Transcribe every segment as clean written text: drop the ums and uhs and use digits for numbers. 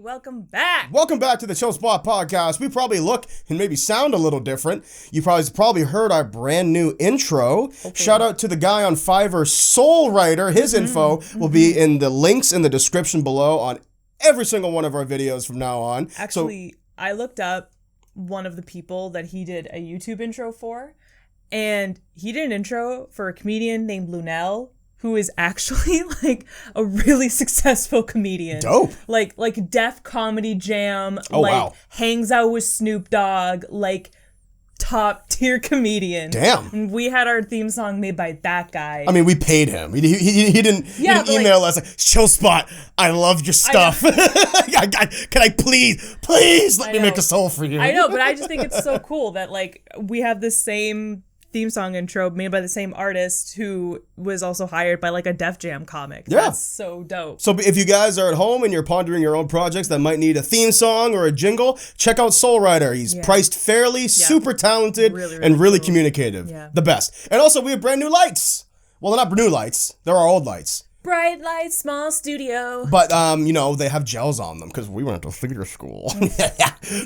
Welcome back. Welcome back to the Chill Spot Podcast. We probably look and maybe sound a little different. You probably heard our brand new intro. Okay. Shout out to the guy on Fiverr, Soulriter. His info will be in the links in the description below on every single one of our videos from now on. Actually, I looked up one of the people that he did a YouTube intro for, and he did an intro for a comedian named Lunel, who is actually like a really successful comedian. Dope. Like Def Comedy Jam. Wow. Hangs out with Snoop Dogg. Like top tier comedian. Damn. And we had our theme song made by that guy. I mean, we paid him. He didn't email us like, Chill Spot, I love your stuff. Can I please let me make a soul for you? I know, but I just think it's so cool that like we have this same theme song intro made by the same artist who was also hired by like a Def Jam comic. Yeah. That's so dope. So if you guys are at home and you're pondering your own projects that might need a theme song or a jingle, check out Soulriter. He's priced fairly, super talented, and really cool. Communicative. Yeah. The best. And also we have brand new lights. Well, they're not new lights. They're our old lights. Bright light, small studio. But, they have gels on them because we went to theater school.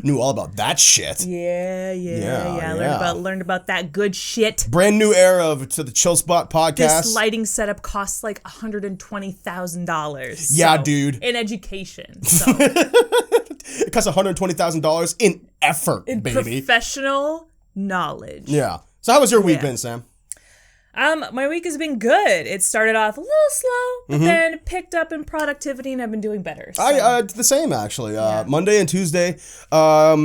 Knew all about that shit. Yeah. Learned about that good shit. Brand new era to the Chill Spot Podcast. This lighting setup costs like $120,000. Yeah, dude. In education. So. It costs $120,000 in effort, in baby. Professional knowledge. Yeah. So how was your week been, Sam? My week has been good. It started off a little slow, but then picked up in productivity, and I've been doing better. So. I the same actually. Monday and Tuesday. I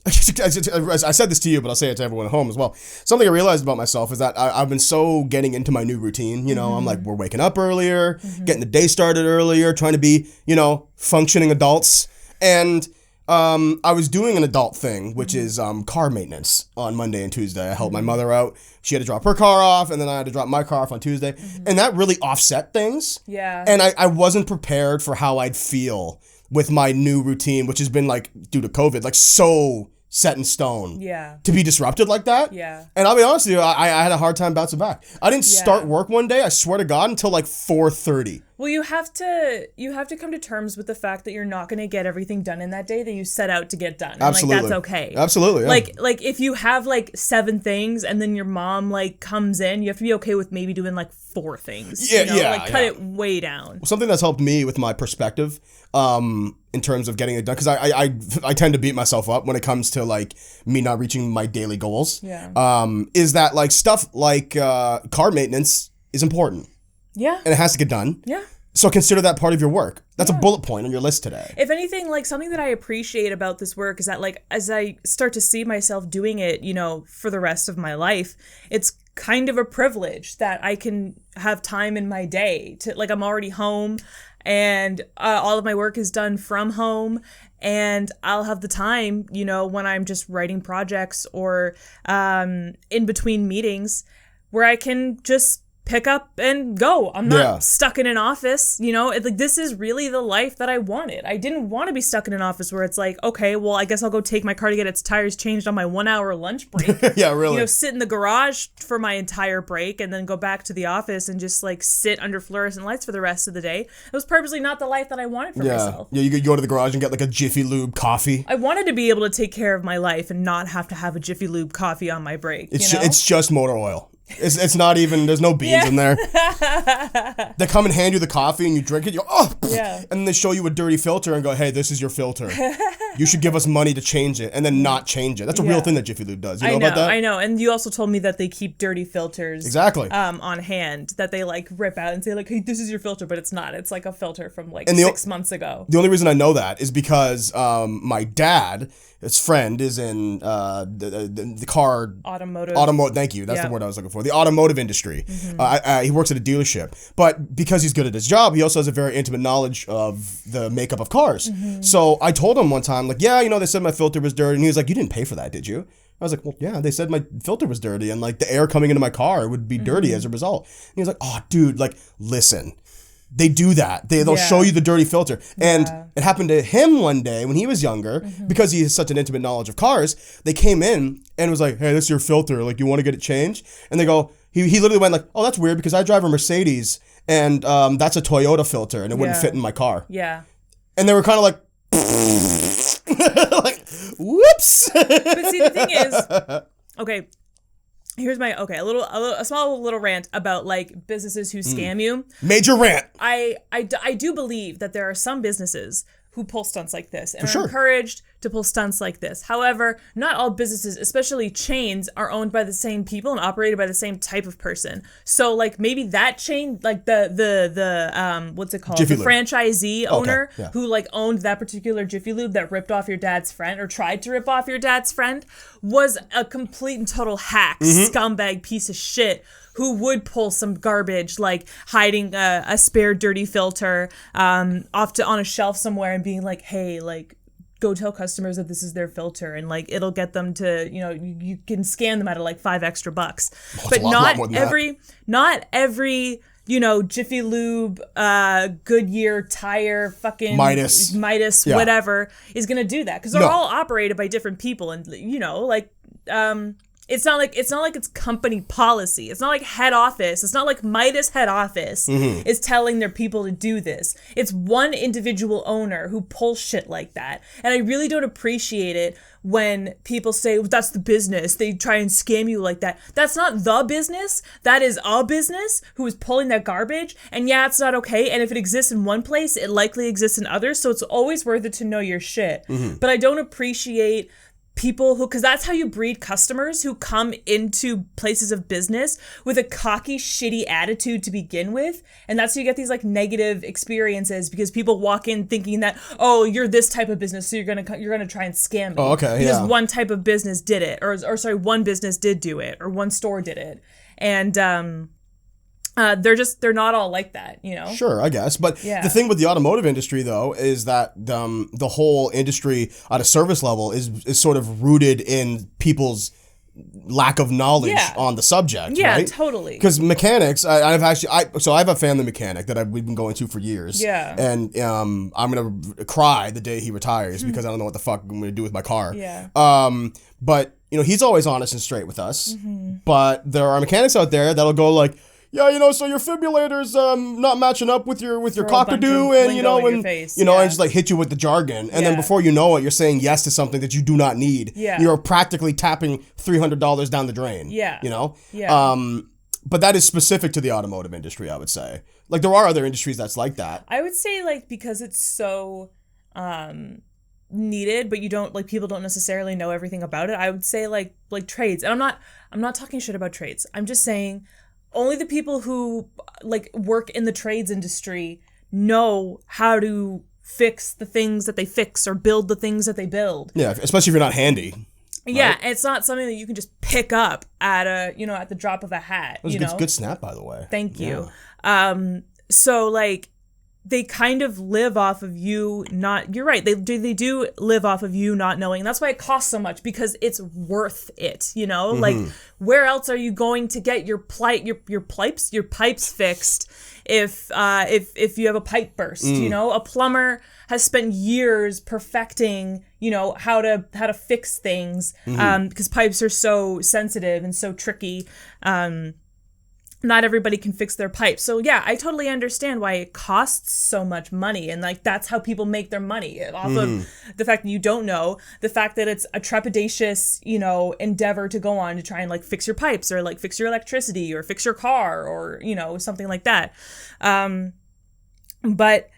said this to you, but I'll say it to everyone at home as well. Something I realized about myself is that I've been so getting into my new routine. You know, I'm like, we're waking up earlier, getting the day started earlier, trying to be, functioning adults. And I was doing an adult thing, which is car maintenance on Monday and Tuesday. I helped my mother out. She had to drop her car off, and then I had to drop my car off on Tuesday. And that really offset things. Yeah. And I wasn't prepared for how I'd feel with my new routine, which has been, like, due to COVID, like, so set in stone. Yeah. To be disrupted like that. Yeah. And I'll be honest with you, I had a hard time bouncing back. I didn't start work one day, I swear to God, until like 4:30. Well, you have to come to terms with the fact that you're not going to get everything done in that day that you set out to get done. Absolutely. And, like, that's okay. Absolutely. Yeah. Like if you have like 7 things and then your mom like comes in, you have to be okay with maybe doing like 4 things. Yeah. Cut it way down. Something that's helped me with my perspective, in terms of getting it done, because I tend to beat myself up when it comes to like me not reaching my daily goals. Yeah. Is that like stuff like car maintenance is important. Yeah. And it has to get done. Yeah. So consider that part of your work. That's a bullet point on your list today. If anything, like something that I appreciate about this work is that like as I start to see myself doing it, for the rest of my life, it's kind of a privilege that I can have time in my day to like I'm already home and all of my work is done from home. And I'll have the time, when I'm just writing projects or in between meetings where I can just pick up and go. I'm not stuck in an office, like this is really the life that I wanted. I didn't want to be stuck in an office where it's like, okay, well, I guess I'll go take my car to get its tires changed on my 1-hour lunch break. Yeah, really. Sit in the garage for my entire break and then go back to the office and just like sit under fluorescent lights for the rest of the day. It was purposely not the life that I wanted for myself. Yeah, you could go to the garage and get like a Jiffy Lube coffee. I wanted to be able to take care of my life and not have to have a Jiffy Lube coffee on my break. It's just motor oil. It's not even, there's no beans in there. They come and hand you the coffee and you drink it, you go, oh! Yeah. And then they show you a dirty filter and go, hey, this is your filter. You should give us money to change it, and then not change it. That's a real thing that Jiffy Lube does. You know about that? I know. And you also told me that they keep dirty filters on hand that they like rip out and say like, hey, this is your filter, but it's not. It's like a filter from like 6 months ago. The only reason I know that is because my dad, his friend, is in the car... Automotive. Thank you. That's the word I was looking for. The automotive industry. He works at a dealership. But because he's good at his job, he also has a very intimate knowledge of the makeup of cars. So I told him one time, like, yeah, they said my filter was dirty. And he was like, you didn't pay for that, did you? I was like, well, yeah, they said my filter was dirty. And, like, the air coming into my car would be dirty as a result. And he was like, oh, dude, like, listen. They do that. They'll show you the dirty filter. And it happened to him one day when he was younger, because he has such an intimate knowledge of cars. They came in and was like, hey, this is your filter. Like, you want to get it changed? And they go, he literally went like, oh, that's weird because I drive a Mercedes and that's a Toyota filter and it wouldn't fit in my car. Yeah. And they were kind of like, Like, whoops. But see, the thing is, okay, here's my a small little rant about like businesses who scam you. Major rant. I do believe that there are some businesses who pull stunts like this and For are sure. encouraged to pull stunts like this. However, not all businesses, especially chains, are owned by the same people and operated by the same type of person. So like maybe that chain, like the what's it called? Jiffy The Lube. franchisee owner yeah. who like owned that particular Jiffy Lube that ripped off your dad's friend or tried to rip off your dad's friend was a complete and total hack, scumbag piece of shit who would pull some garbage, like hiding a spare dirty filter off on a shelf somewhere and being like, hey, like, go tell customers that this is their filter and like it'll get them to, you know, you can scam them out of like $5 extra. But not every, you know, Jiffy Lube, Goodyear tire, fucking Midas, whatever, is gonna do that because they're all operated by different people, and you know, like, it's not like it's company policy. It's not like head office. It's not like Midas head office is telling their people to do this. It's one individual owner who pulls shit like that. And I really don't appreciate it when people say, well, that's the business. They try and scam you like that. That's not the business. That is a business who is pulling that garbage. And yeah, it's not okay. And if it exists in one place, it likely exists in others. So it's always worth it to know your shit. But I don't appreciate people who, because that's how you breed customers who come into places of business with a cocky, shitty attitude to begin with. And that's how you get these like negative experiences because people walk in thinking that, oh, you're this type of business, so you're gonna try and scam me. Oh, okay, because one type of business did it, or sorry, one business did do it, or one store did it, and they're not all like that, you know? Sure, I guess. But the thing with the automotive industry, though, is that the whole industry at a service level is sort of rooted in people's lack of knowledge on the subject, right? Totally. Because mechanics, I have a family mechanic that we've been going to for years. Yeah. And I'm going to cry the day he retires because I don't know what the fuck I'm going to do with my car. Yeah. But, you know, he's always honest and straight with us. But there are mechanics out there that'll go like, yeah, you know, so your fibrillator's not matching up with your cockadoo, and you know, and and just like hit you with the jargon, and then before you know it, you're saying yes to something that you do not need. Yeah. You're practically tapping $300 down the drain. Yeah. You know. Yeah. But that is specific to the automotive industry, I would say. Like there are other industries that's like that. I would say like because it's so needed, but you don't like people don't necessarily know everything about it. I would say like trades, and I'm not talking shit about trades. I'm just saying. Only the people who like work in the trades industry know how to fix the things that they fix or build the things that they build. Yeah, especially if you're not handy. Yeah, right? And it's not something that you can just pick up at at the drop of a hat. That was a good snap, by the way. Thank you. So like they kind of live off of you not. You're right. They do live off of you not knowing. That's why it costs so much because it's worth it. You know, like where else are you going to get your pipes fixed if you have a pipe burst? You know, a plumber has spent years perfecting how to fix things because pipes are so sensitive and so tricky. Not everybody can fix their pipes. So yeah, I totally understand why it costs so much money. And like, that's how people make their money off of the fact that you don't know, the fact that it's a trepidatious, endeavor to go on to try and like fix your pipes or like fix your electricity or fix your car or, something like that. But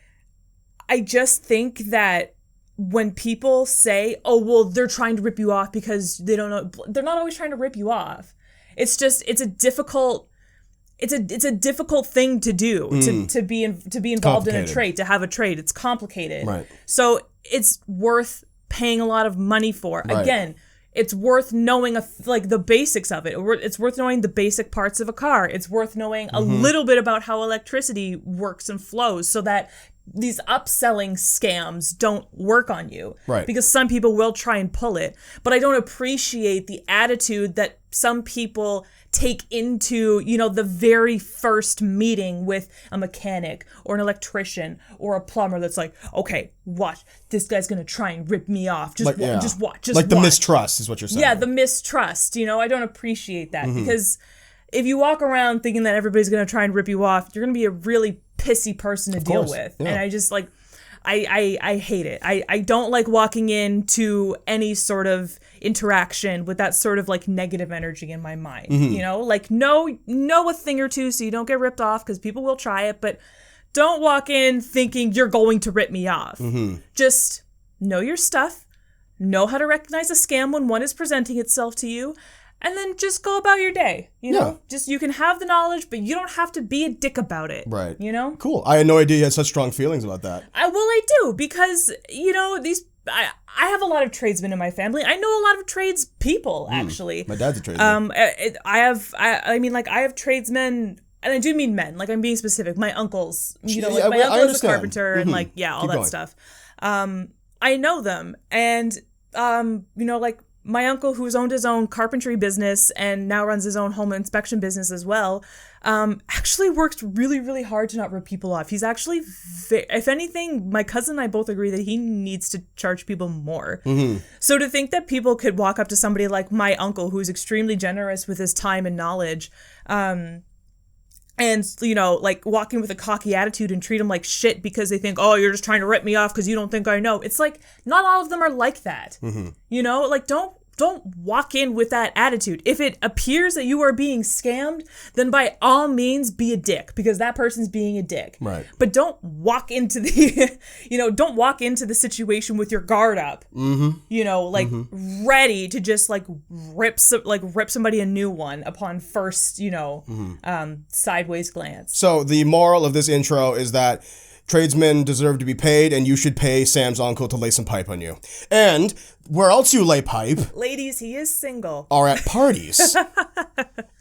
I just think that when people say, oh, well, they're trying to rip you off because they don't know, they're not always trying to rip you off. It's just, it's a difficult thing to do to be involved in a trade, to have a trade. It's complicated. Right. So it's worth paying a lot of money for. Right. Again, it's worth knowing the basics of it. It's worth knowing the basic parts of a car. It's worth knowing a little bit about how electricity works and flows so that these upselling scams don't work on you. Right. Because some people will try and pull it. But I don't appreciate the attitude that some people take into, the very first meeting with a mechanic or an electrician or a plumber that's like, okay, watch, this guy's going to try and rip me off. Just watch. The mistrust is what you're saying. Yeah, the mistrust. I don't appreciate that because if you walk around thinking that everybody's going to try and rip you off, you're going to be a really pissy person to deal with. Yeah. And I hate it. I don't like walking into any sort of interaction with that sort of like negative energy in my mind. You know, like know a thing or two so you don't get ripped off, because people will try it, but don't walk in thinking you're going to rip me off. Just know your stuff, know how to recognize a scam when one is presenting itself to you, and then just go about your day. You know, just you can have the knowledge, but you don't have to be a dick about it. Right. You know? Cool. I had no idea you had such strong feelings about that. I do, because, you know, I have a lot of tradesmen in my family. I know a lot of tradespeople, actually. My dad's a tradesman. I have tradesmen, and I do mean men. Like, I'm being specific. My uncles, you know, like my uncle is a carpenter, and like, all Keep that going. stuff. I know them, and you know, like my uncle, who's owned his own carpentry business and now runs his own home inspection business as well, actually works really, really hard to not rip people off. He's actually, if anything, my cousin and I both agree that he needs to charge people more. So to think that people could walk up to somebody like my uncle, who's extremely generous with his time and knowledge, and, you know, like walking with a cocky attitude and treat them like shit because they think, oh, you're just trying to rip me off because you don't think I know. It's like, not all of them are like that. You know, like don't walk in with that attitude. If it appears that you are being scammed, then by all means be a dick, because that person's being a dick. Right. But don't walk into the, don't walk into the situation with your guard up. You know, like ready to just like rip somebody a new one upon first, sideways glance. So the moral of this intro is that tradesmen deserve to be paid, and you should pay Sam's uncle to lay some pipe on you. And where else you lay pipe, ladies, he is single, are at parties.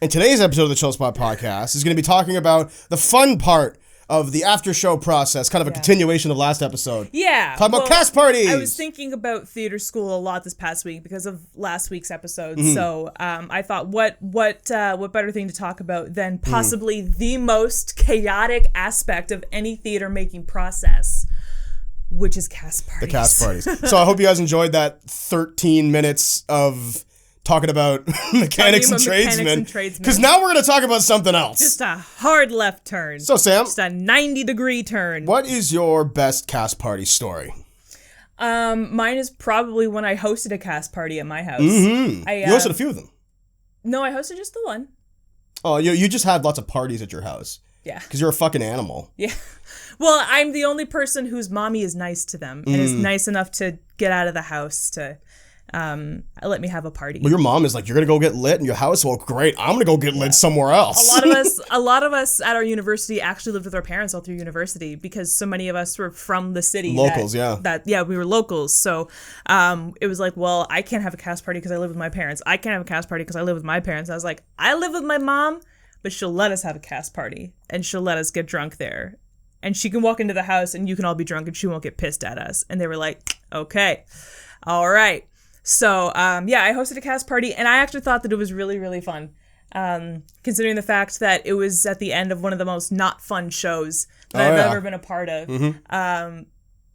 And today's episode of the Chill Spot Podcast is going to be talking about the fun part of the after show process, kind of a continuation of last episode. Yeah. Talking about cast parties. I was thinking about theater school a lot this past week because of last week's episode. So I thought, what better thing to talk about than possibly the most chaotic aspect of any theater making process, which is cast parties. The cast parties. So I hope you guys enjoyed that 13 minutes of talking about mechanics and tradesmen, because now we're going to talk about something else. Just a hard left turn. So Sam, just a 90-degree turn. What is your best cast party story? Mine is probably when I hosted a cast party at my house. You hosted a few of them. No, I hosted just the one. Oh, you just had lots of parties at your house. Yeah. Because you're a fucking animal. Yeah. Well, I'm the only person whose mommy is nice to them and is nice enough to get out of the house to let me have a party. Well, your mom is like, you're gonna go get lit in your house? Well, great, I'm gonna go get lit somewhere else. A lot of us at our university actually lived with our parents all through university, because so many of us were from the city. Locals, we were locals. So it was like, well, I can't have a cast party because I live with my parents. I can't have a cast party because I live with my parents. I was like, I live with my mom, but she'll let us have a cast party and she'll let us get drunk there. And she can walk into the house and you can all be drunk and she won't get pissed at us. And they were like, okay, all right. So, I hosted a cast party, and I actually thought that it was really, really fun, considering the fact that it was at the end of one of the most not fun shows that I've ever been a part of.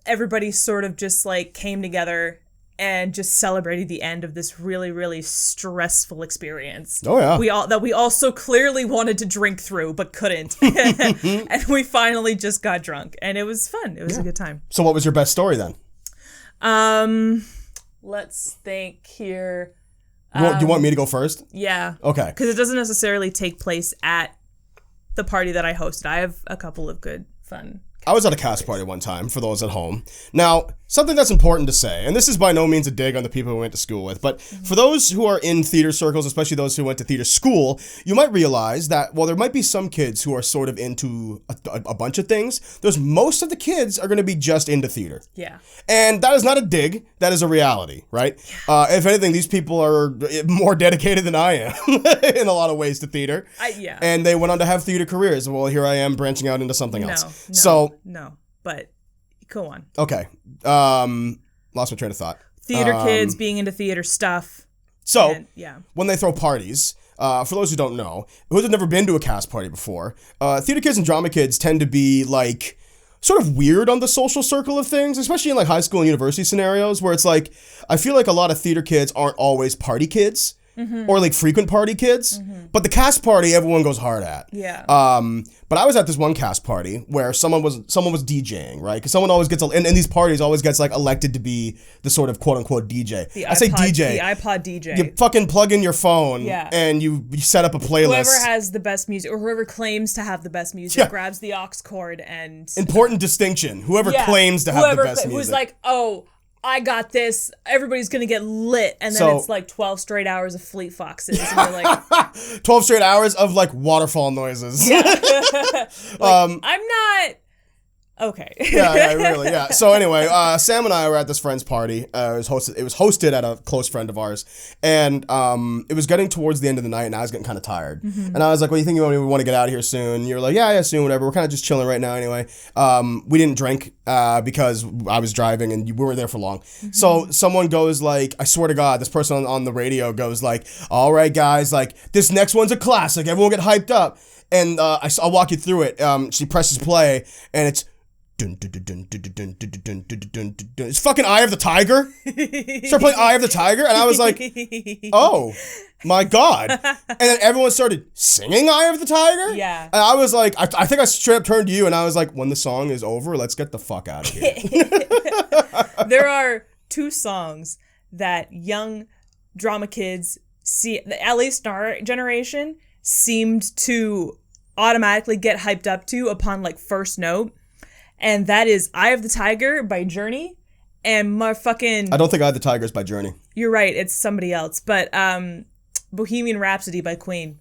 Everybody sort of just, like, came together and just celebrated the end of this really, really stressful experience. Oh, yeah. We all so clearly wanted to drink through, but couldn't. And we finally just got drunk, and it was fun. It was a good time. So what was your best story, then? Let's think here. Do you want me to go first? Yeah. Okay. Because it doesn't necessarily take place at the party that I hosted. I have a couple of good, fun. I was at a cast party one time, for those at home. Now, something that's important to say, and this is by no means a dig on the people who went to school with, but for those who are in theater circles, especially those who went to theater school, you might realize that while there might be some kids who are sort of into a bunch of things, most of the kids are going to be just into theater. Yeah. And that is not a dig, that is a reality, right? Yeah. If anything, these people are more dedicated than I am in a lot of ways to theater. Yeah. And they went on to have theater careers. Well, here I am branching out into something else. No, but go on. Okay. Lost my train of thought. Theater kids being into theater stuff. So, when they throw parties, for those who don't know, who have never been to a cast party before, theater kids and drama kids tend to be, like, sort of weird on the social circle of things, especially in, like, high school and university scenarios, where it's like, I feel like a lot of theater kids aren't always party kids. or like frequent party kids. But the cast party, everyone goes hard at. Yeah. But I was at this one cast party where someone was DJing, right? Because someone always gets in these parties always gets like elected to be the sort of quote unquote DJ. Say DJ. The iPod DJ. You fucking plug in your phone and you set up a playlist. Whoever has the best music, or whoever claims to have the best music, grabs the aux cord and... Important distinction. Whoever claims to have the best music. Who's like, oh, I got this. Everybody's going to get lit. And then it's like 12 straight hours of Fleet Foxes. And you're like... 12 straight hours of like waterfall noises. Yeah. I'm not... Okay. Really. So anyway, Sam and I were at this friend's party. It was hosted at a close friend of ours, and it was getting towards the end of the night, and I was getting kind of tired. And I was like, "Well, you think we want to get out of here soon?" And you're like, "Yeah, soon, whatever. We're kind of just chilling right now, anyway." We didn't drink because I was driving, and we weren't there for long. So someone goes like, I swear to God, this person on the radio goes like, "All right, guys, like this next one's a classic. Everyone get hyped up." And I'll walk you through it. She presses play, and it's. It's fucking Eye of the Tiger. Start playing Eye of the Tiger, and I was like, oh my God. And then everyone started singing Eye of the Tiger. Yeah. And I was like, I think I straight up turned to you and I was like, when the song is over, let's get the fuck out of here. There are two songs that young drama kids see, at least in our generation, seemed to automatically get hyped up to upon like first note. And that is Eye of the Tiger by Journey and motherfucking... I don't think Eye of the Tiger is by Journey. You're right. It's somebody else. But Bohemian Rhapsody by Queen.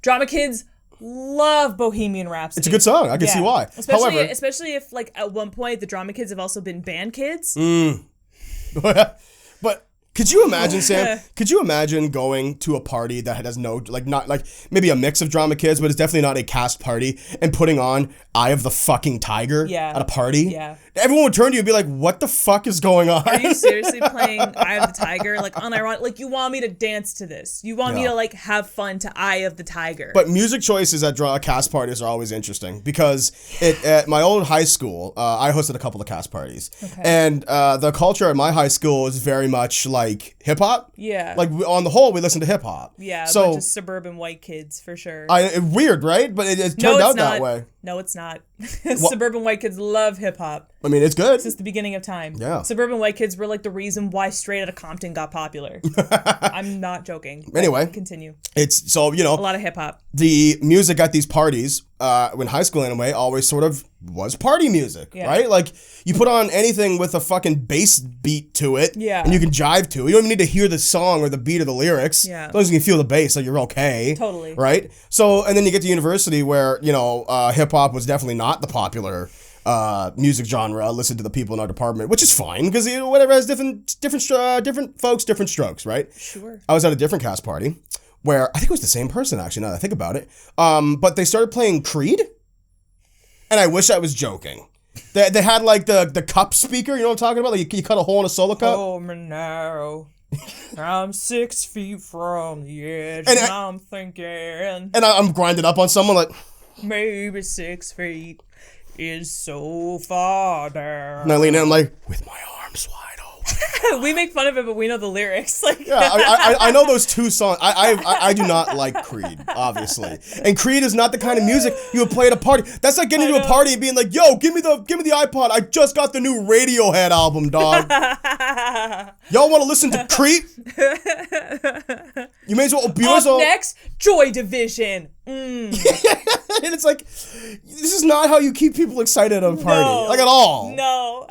Drama kids love Bohemian Rhapsody. It's a good song. I can see why. Especially if like at one point the drama kids have also been band kids. But could you imagine, Sam? Could you imagine going to a party that has no, like, not, like, maybe a mix of drama kids, but it's definitely not a cast party, and putting on Eye of the fucking Tiger at a party? Yeah. Everyone would turn to you and be like, what the fuck is going on? Are you seriously playing Eye of the Tiger? Like, unironically, like, you want me to dance to this. You want me to, like, have fun to Eye of the Tiger. But music choices at cast parties are always interesting, because at my old high school, I hosted a couple of cast parties. Okay. And the culture at my high school is very much, like, hip-hop. Yeah. Like, on the whole, we listen to hip-hop. Yeah, so, a bunch of suburban white kids, for sure. Weird, right? But it turned out that way. No, it's not. Suburban white kids love hip-hop. I mean, it's good. Since the beginning of time. Yeah. Suburban white kids were like the reason why Straight Outta Compton got popular. I'm not joking. Anyway. Continue. It's, so, you know. A lot of hip-hop. The music at these parties, in high school anyway, always sort of was party music, right? Like, you put on anything with a fucking bass beat to it, and you can jive to it. You don't even need to hear the song or the beat or the lyrics. Yeah. As long as you can feel the bass, so you're okay. Totally. Right? So, and then you get to university where, you know, hip-hop was definitely not the popular music genre. Listen to the people in our department, which is fine, because, you know, whatever has different folks, different strokes, right? Sure. I was at a different cast party where I think it was the same person, actually, now that I think about it. But they started playing Creed, and I wish I was joking. They had like the cup speaker, you know what I'm talking about? Like you cut a hole in a solo cup. Oh, now I'm 6 feet from the edge, and I'm thinking. And I'm grinding up on someone like. Maybe 6 feet is so far down. And I lean in, I'm like, with my arms wide open. We make fun of it, but we know the lyrics. Like, yeah, I know those two songs. I do not like Creed, obviously, and Creed is not the kind of music you would play at a party. That's like getting to a party and being like, "Yo, give me the iPod. I just got the new Radiohead album, dog. Y'all want to listen to Creed? You may as well." Up next, Joy Division. And it's like, this is not how you keep people excited at a party, like at all. No.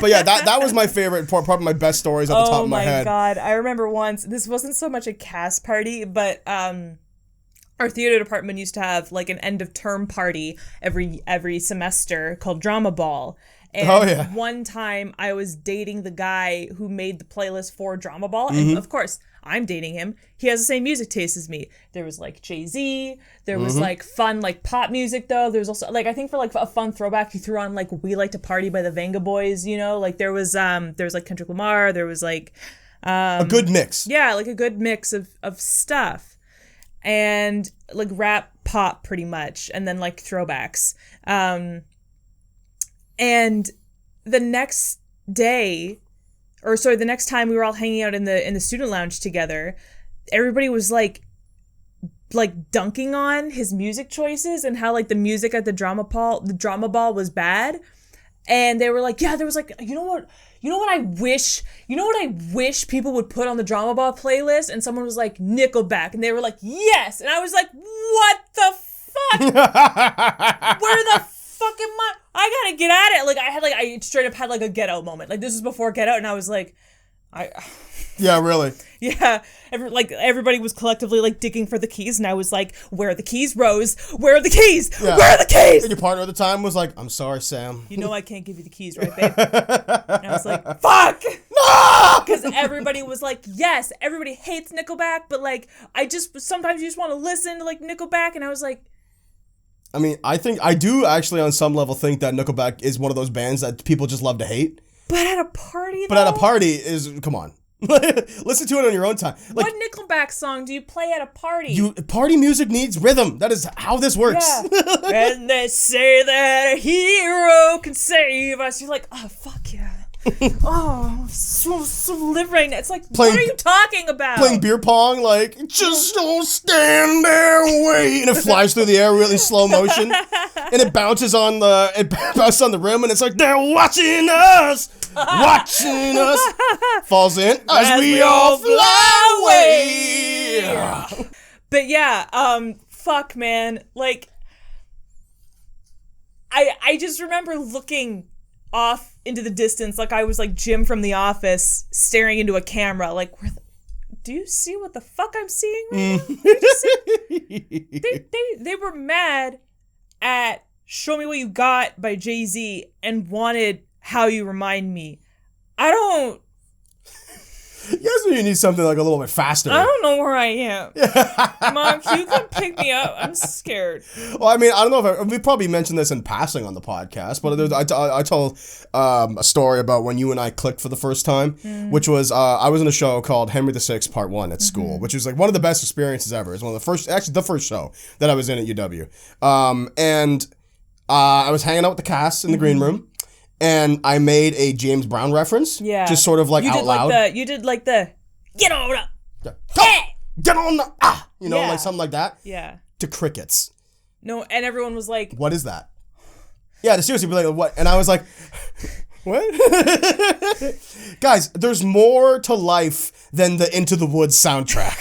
But yeah, that was my favorite part, probably my best stories at the top of my head. Oh my God. I remember once, this wasn't so much a cast party, but our theater department used to have like an end of term party every semester called Drama Ball. And one time I was dating the guy who made the playlist for Drama Ball. And of course, I'm dating him. He has the same music taste as me. There was like Jay-Z. There was like fun like pop music though. There was also like, I think for like a fun throwback, he threw on like We Like to Party by the Venga Boys, you know? Like there was like Kendrick Lamar. There was like a good mix. Yeah, like a good mix of stuff. And like rap pop pretty much. And then like throwbacks. And the next day, the next time we were all hanging out in the student lounge together, everybody was like dunking on his music choices and how like the music at the drama ball was bad. And they were like, yeah, there was like, you know what I wish people would put on the drama ball playlist? And someone was like, Nickelback. And they were like, yes. And I was like, what the fuck? Where the fuck am I gotta get at it. Like I straight up had like a Get Out moment. Like this is before Get Out, and I was like, Yeah, really. Yeah, everybody was collectively like digging for the keys, and I was like, "Where are the keys, Rose? Where are the keys? Yeah. Where are the keys?" And your partner at the time was like, "I'm sorry, Sam. You know I can't give you the keys, right, babe?" And I was like, "Fuck!" No! Because everybody was like, "Yes, everybody hates Nickelback, but like, sometimes you just want to listen to like Nickelback," and I was like. I mean, I do actually on some level think that Nickelback is one of those bands that people just love to hate. But at a party, though? But at a party come on. Listen to it on your own time. Like, what Nickelback song do you play at a party? Party music needs rhythm. That is how this works. Yeah. And they say that a hero can save us. You're like, oh, fuck yeah. Oh, so liberating. It's like, what are you talking about? Playing beer pong, like, just don't stand there and wait. And it flies through the air really slow motion. And it bounces on the rim, and it's like, they're watching us. Watching us. Falls in as we all fly away. But yeah, fuck, man. Like, I just remember looking off into the distance like I was like Jim from The Office staring into a camera like do you see what the fuck I'm seeing right now? They were mad at Show Me What You Got by Jay-Z and wanted How You Remind Me. I don't Yes, you need something like a little bit faster. I don't know where I am. Mom, can you come pick me up? I'm scared. Well, I mean, I don't know if we probably mentioned this in passing on the podcast, but I told a story about when you and I clicked for the first time, which was I was in a show called Henry VI Part 1 at school, which was like one of the best experiences ever. It's one of the first, actually the first show that I was in at UW. And I was hanging out with the cast in the green room. And I made a James Brown reference. Yeah. Just sort of like out loud. You did like the, get on up. Hey! Get on the, you know, like something like that. Yeah. To crickets. No, and everyone was like. What is that? Yeah, to seriously be like, what? And I was like, what? Guys, there's more to life than the Into the Woods soundtrack.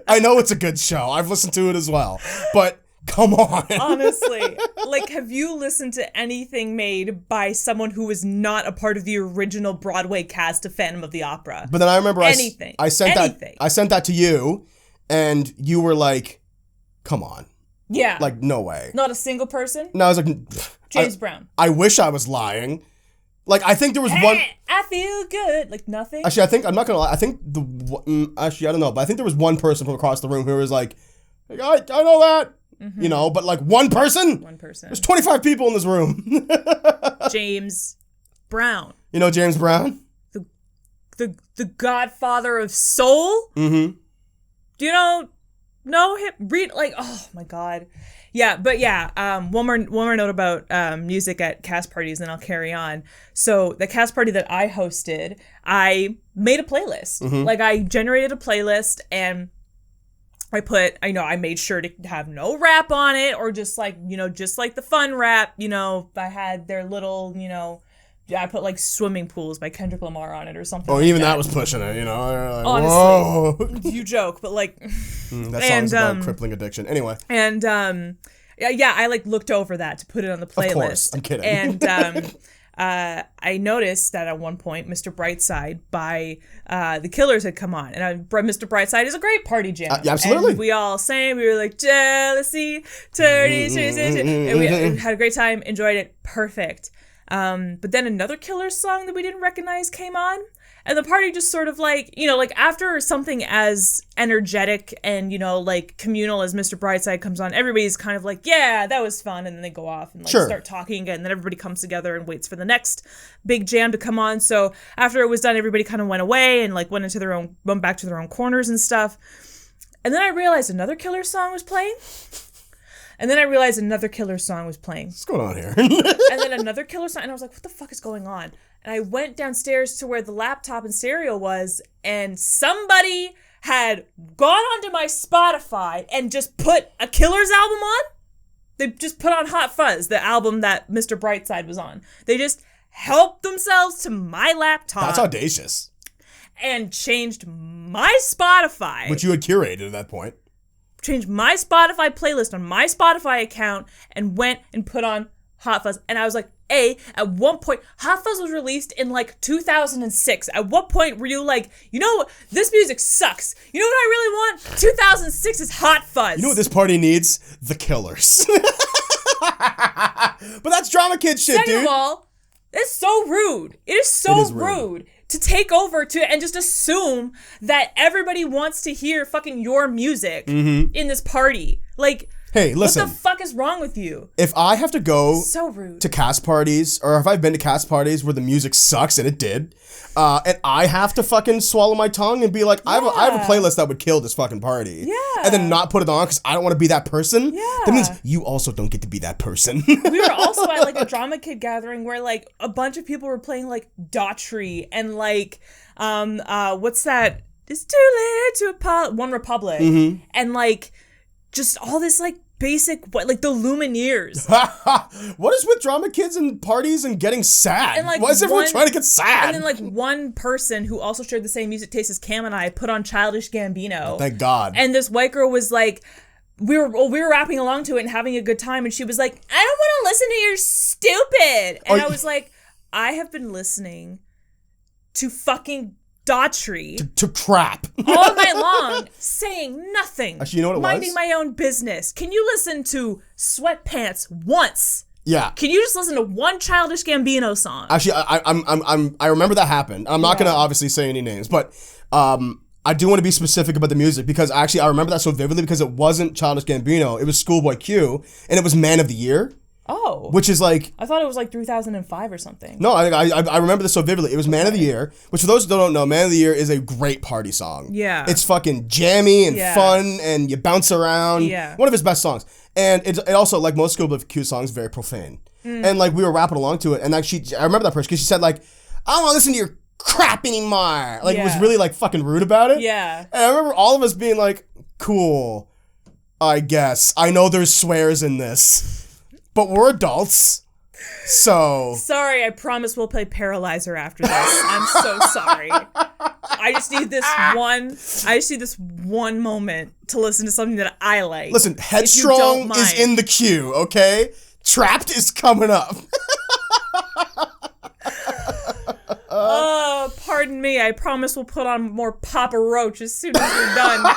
I know it's a good show. I've listened to it as well. But come on. Honestly. Like, have you listened to anything made by someone who was not a part of the original Broadway cast of Phantom of the Opera? But then I remember I sent that to you, and you were like, come on. Yeah. Like, no way. Not a single person? No, I was like, James Brown. I wish I was lying. Like, I think there was one. I feel good. Like, nothing. Actually, I'm not going to lie. I think I don't know, but I think there was one person from across the room who was like, I know that. Mm-hmm. You know, but like one person? One person. There's 25 people in this room. James Brown. You know James Brown? The godfather of soul? Mm-hmm. Do you know him? Read, like, oh my God. Yeah, but yeah, one more note about music at cast parties, and I'll carry on. So the cast party that I hosted, I made a playlist. Mm-hmm. Like, I generated a playlist, and I made sure to have no rap on it, or just like the fun rap, I had their little, I put like Swimming Pools by Kendrick Lamar on it or something. Oh, like even that was pushing it, Like, honestly, you joke, but like. That song's about crippling addiction. Anyway. And, yeah, I like looked over that to put it on the playlist. Of course, I'm kidding. And, I noticed that at one point, Mr. Brightside by The Killers had come on. And Mr. Brightside is a great party jam. Yeah, absolutely. And we all sang. We were like, jealousy, and we had a great time, enjoyed it. Perfect. But then another Killers song that we didn't recognize came on. And the party just sort of like, like after something as energetic and, like communal as Mr. Brightside comes on, everybody's kind of like, yeah, that was fun. And then they go off and like start talking again. And then everybody comes together and waits for the next big jam to come on. So after it was done, everybody kind of went away and like went back to their own corners and stuff. And then I realized another Killer song was playing. And then I realized another Killer song was playing. What's going on here? And then another Killer song. And I was like, what the fuck is going on? And I went downstairs to where the laptop and stereo was, and somebody had gone onto my Spotify and just put a Killers album on. They just put on Hot Fuzz, the album that Mr. Brightside was on. They just helped themselves to my laptop. That's audacious. And changed my Spotify. Which you had curated at that point. Changed my Spotify playlist on my Spotify account and went and put on Hot Fuzz. And I was like, at one point, Hot Fuzz was released in like 2006. At what point were you like, you know, this music sucks. You know what I really want? 2006 is Hot Fuzz. You know what this party needs? The Killers. But that's Drama Kid shit, dude. Second of all, it's so rude. It is so rude to take over and just assume that everybody wants to hear fucking your music in this party. Like, hey, listen. What the fuck is wrong with you? If I have to go so rude. to cast parties, or if I've been to cast parties where the music sucks, and it did, and I have to fucking swallow my tongue and be like, I have a playlist that would kill this fucking party. Yeah. And then not put it on because I don't want to be that person. Yeah. That means you also don't get to be that person. We were also at like a Drama Kid gathering where like a bunch of people were playing like Daughtry and like, what's that? It's too late to One Republic. And like, just all this like basic, like the Lumineers. What is with Drama Kids and parties and getting sad? And like why is everyone trying to get sad? And then like one person who also shared the same music taste as Cam and I put on Childish Gambino. Thank God. And this white girl was like, we were rapping along to it and having a good time, and she was like, I don't want to listen to your stupid. And I was like, I have been listening to fucking Daughtry to crap all night long, saying nothing. Actually, you know what it minding was? my own business. Can you listen to Sweatpants once? Yeah. Can you just listen to one Childish Gambino song? Actually, I remember that happened. I'm not gonna obviously say any names, but I do want to be specific about the music because actually I remember that so vividly because it wasn't Childish Gambino, it was Schoolboy Q, and it was Man of the Year. Oh. Which is like... I thought it was like 2005 or something. No, I remember this so vividly. It was Man of the Year, which for those who don't know, Man of the Year is a great party song. Yeah. It's fucking jammy and fun, and you bounce around. Yeah. One of his best songs. And it also, like most Schoolboy Q songs, very profane. And like we were rapping along to it, and like I remember that person because she said like, I don't want to listen to your crap anymore. Like it was really like fucking rude about it. Yeah. And I remember all of us being like, cool, I guess. I know there's swears in this. But we're adults, so... Sorry, I promise we'll play Paralyzer after this. I'm so sorry. I just need this one moment to listen to something that I like. Listen, Headstrong is in the queue, okay? Trapped is coming up. Pardon me. I promise we'll put on more Papa Roach as soon as we're done.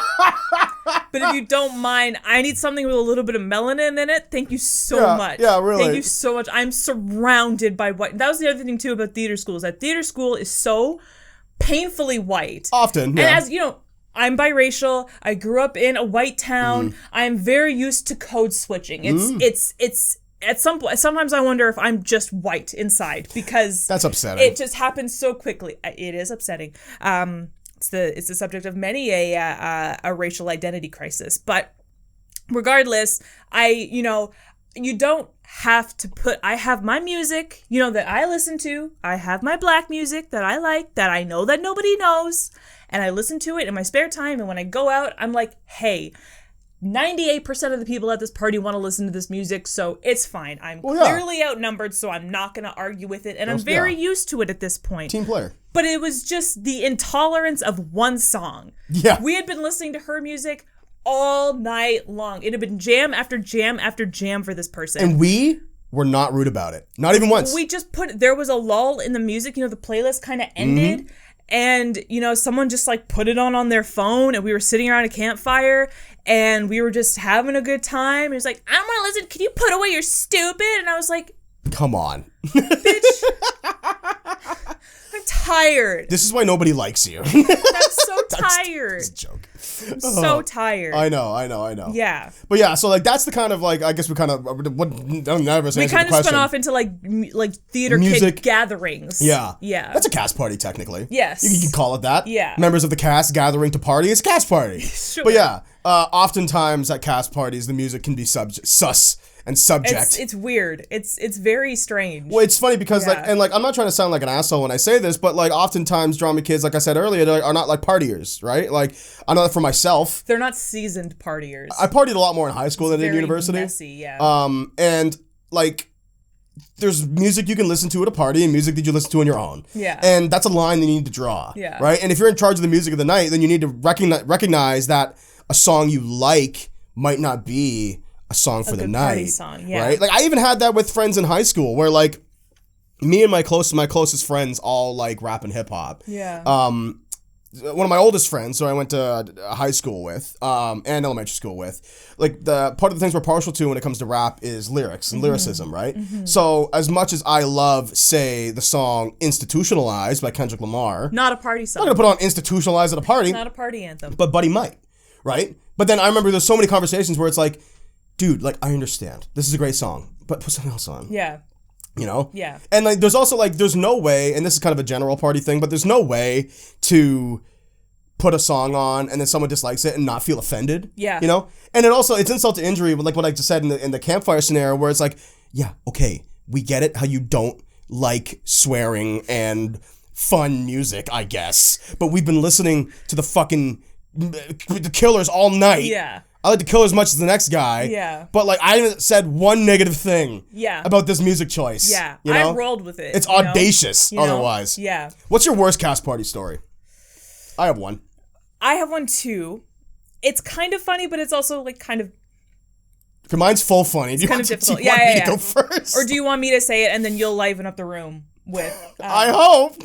But if you don't mind, I need something with a little bit of melanin in it. Thank you so much. Yeah, really. Thank you so much. I'm surrounded by white. That was the other thing, too, about theater school, is that theater school is so painfully white. Often, yeah. And as, you know, I'm biracial. I grew up in a white town. I'm very used to code switching. It's at some point, sometimes I wonder if I'm just white inside because that's upsetting. It just happens so quickly. It is upsetting. It's the subject of many a racial identity crisis. But regardless, you don't have to put. I have my music, that I listen to. I have my black music that I like, that I know that nobody knows, and I listen to it in my spare time. And when I go out, I'm like, hey. 98% of the people at this party want to listen to this music, so it's fine. I'm clearly outnumbered, so I'm not going to argue with it, and I'm very used to it at this point. Team player. But it was just the intolerance of one song. Yeah. We had been listening to her music all night long. It had been jam after jam after jam for this person. And we were not rude about it. Not even once. We just there was a lull in the music, the playlist kind of ended. And, someone just like put it on their phone, and we were sitting around a campfire and we were just having a good time. And it was like, I don't want to listen. Can you put away your stupid? And I was like, come on. Bitch. I'm tired. This is why nobody likes you. I'm so tired. That's a joke. I'm so tired. I know. Yeah. But yeah, so like that's the kind of like I guess we kind of spun off into like theater music kid gatherings. Yeah. Yeah. That's a cast party technically. Yes. You can call it that. Yeah. Members of the cast gathering to party. It's a cast party. Sure. But yeah, oftentimes at cast parties the music can be sus and subject. It's weird. It's very strange. Well, it's funny because I'm not trying to sound like an asshole when I say this, but like oftentimes drama kids, like I said earlier, are not like partiers, right? Like I know that for myself. They're not seasoned partiers. I partied a lot more in high school than in university. Messy, yeah. And like there's music you can listen to at a party and music that you listen to on your own. Yeah. And that's a line that you need to draw. Yeah. Right? And if you're in charge of the music of the night, then you need to recognize that a song you like might not be a song for the night. Party song, yeah. Right? Like I even had that with friends in high school where like me and my closest friends all like rap and hip hop. Yeah. One of my oldest friends, who I went to high school with, and elementary school with, like the part of the things we're partial to when it comes to rap is lyrics and lyricism, right? Mm-hmm. So as much as I love, say, the song "Institutionalized" by Kendrick Lamar, not a party song. I'm not gonna put on "Institutionalized" at a party. It's not a party anthem. But Buddy might, right? But then I remember there's so many conversations where it's like, dude, like I understand this is a great song, but put something else on. Yeah. You know? Yeah. And like there's also like there's no way, and this is kind of a general party thing, but there's no way to put a song on and then someone dislikes it and not feel offended. Yeah. You know? And it's insult to injury, but like what I just said in the campfire scenario where it's like, yeah, okay, we get it how you don't like swearing and fun music, I guess. But we've been listening to the Killers all night. Yeah. I like the Killers as much as the next guy. Yeah. But like I haven't said one negative thing about this music choice. Yeah. You know? I rolled with it. It's audacious you know? Otherwise. Yeah. What's your worst cast party story? I have one. I have one too. It's kind of funny, but it's also like kind of. Mine's full funny. It's kind of difficult. Do you want me to go first? Or do you want me to say it and then you'll liven up the room with? I hope.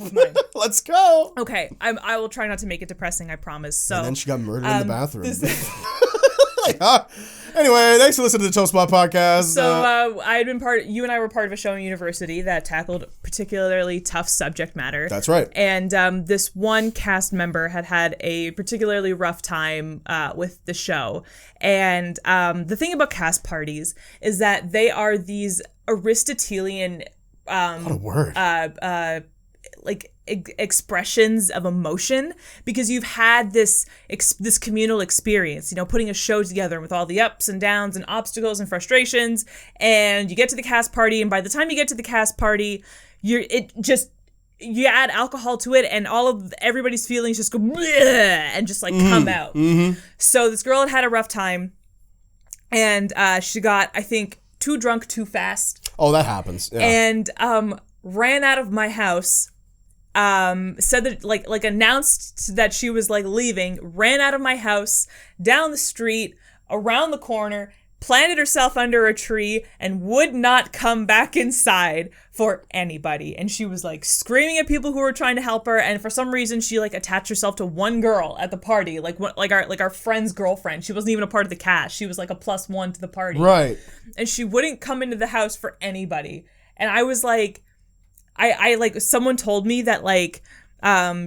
Let's go. Okay, I will try not to make it depressing. I promise. So. And then she got murdered in the bathroom. Anyway, thanks for listening to the TopSpot podcast. So you and I were part of a show in university that tackled particularly tough subject matter. That's right. And this one cast member had a particularly rough time with the show. And the thing about cast parties is that they are these Aristotelian what a word. Expressions of emotion, because you've had this communal experience, you know, putting a show together with all the ups and downs and obstacles and frustrations, and you get to the cast party, and by the time you get to the cast party, you add alcohol to it, and everybody's feelings just go and just like come out. Mm-hmm. So this girl had a rough time, and she got, I think, too drunk too fast. Oh, that happens. Yeah. And ran out of my house. Said that like announced that she was like leaving, ran out of my house, down the street, around the corner, planted herself under a tree, and would not come back inside for anybody. And she was like screaming at people who were trying to help her, and for some reason she like attached herself to one girl at the party, like our friend's girlfriend. She wasn't even a part of the cast. She was like a +1 to the party. Right. And she wouldn't come into the house for anybody. And I was like, I like, someone told me that like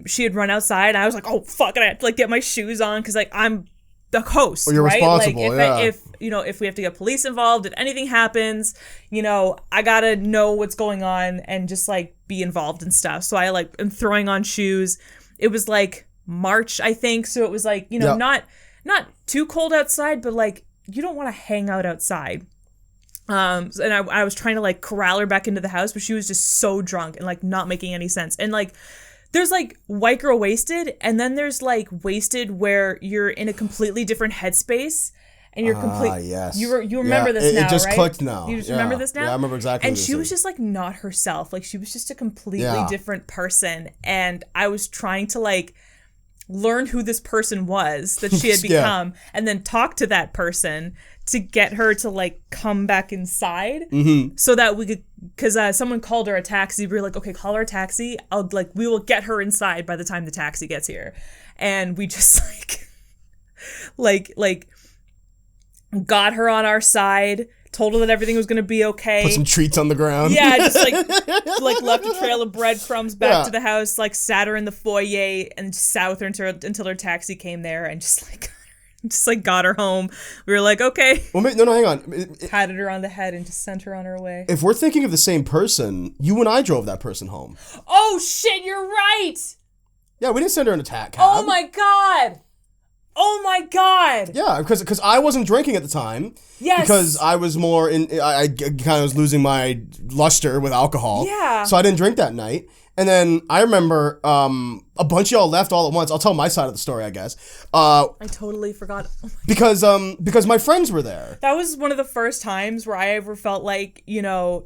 she had run outside, and I was like, oh fuck, and I had to like get my shoes on because like I'm the host, you're right? Responsible, like if we have to get police involved, if anything happens, you know, I gotta know what's going on and just like be involved and stuff. So I like am throwing on shoes. It was like March, I think, so it was like, you know, not too cold outside, but like you don't want to hang out outside. And I was trying to like corral her back into the house, but she was just so drunk and like not making any sense. And like there's like white girl wasted, and then there's like wasted where you're in a completely different headspace and you're yes. You remember this now, right? It just clicked now. You just remember this now? Yeah, I remember exactly. And she was just like not herself. Like she was just a completely different person, and I was trying to like learn who this person was that she had become and then talk to that person to get her to like come back inside, so that we could, because someone called her a taxi. We were like, okay, call her a taxi. We will get her inside by the time the taxi gets here. And we just like got her on our side, told her that everything was going to be okay. Put some treats on the ground. Yeah, just like left a trail of breadcrumbs back to the house, like sat her in the foyer and sat with her until her taxi came there, and just like got her home. We were like, okay. Well, no, hang on. Patted her on the head and just sent her on her way. If we're thinking of the same person, you and I drove that person home. Oh shit, you're right. Yeah, we didn't send her in a cab. Oh my god. Oh my God. Yeah, because I wasn't drinking at the time. Yes. Because I was more I kind of was losing my luster with alcohol. Yeah. So I didn't drink that night. And then I remember a bunch of y'all left all at once. I'll tell my side of the story, I guess. I totally forgot. Oh because my friends were there. that was one of the first times where I ever felt like, you know,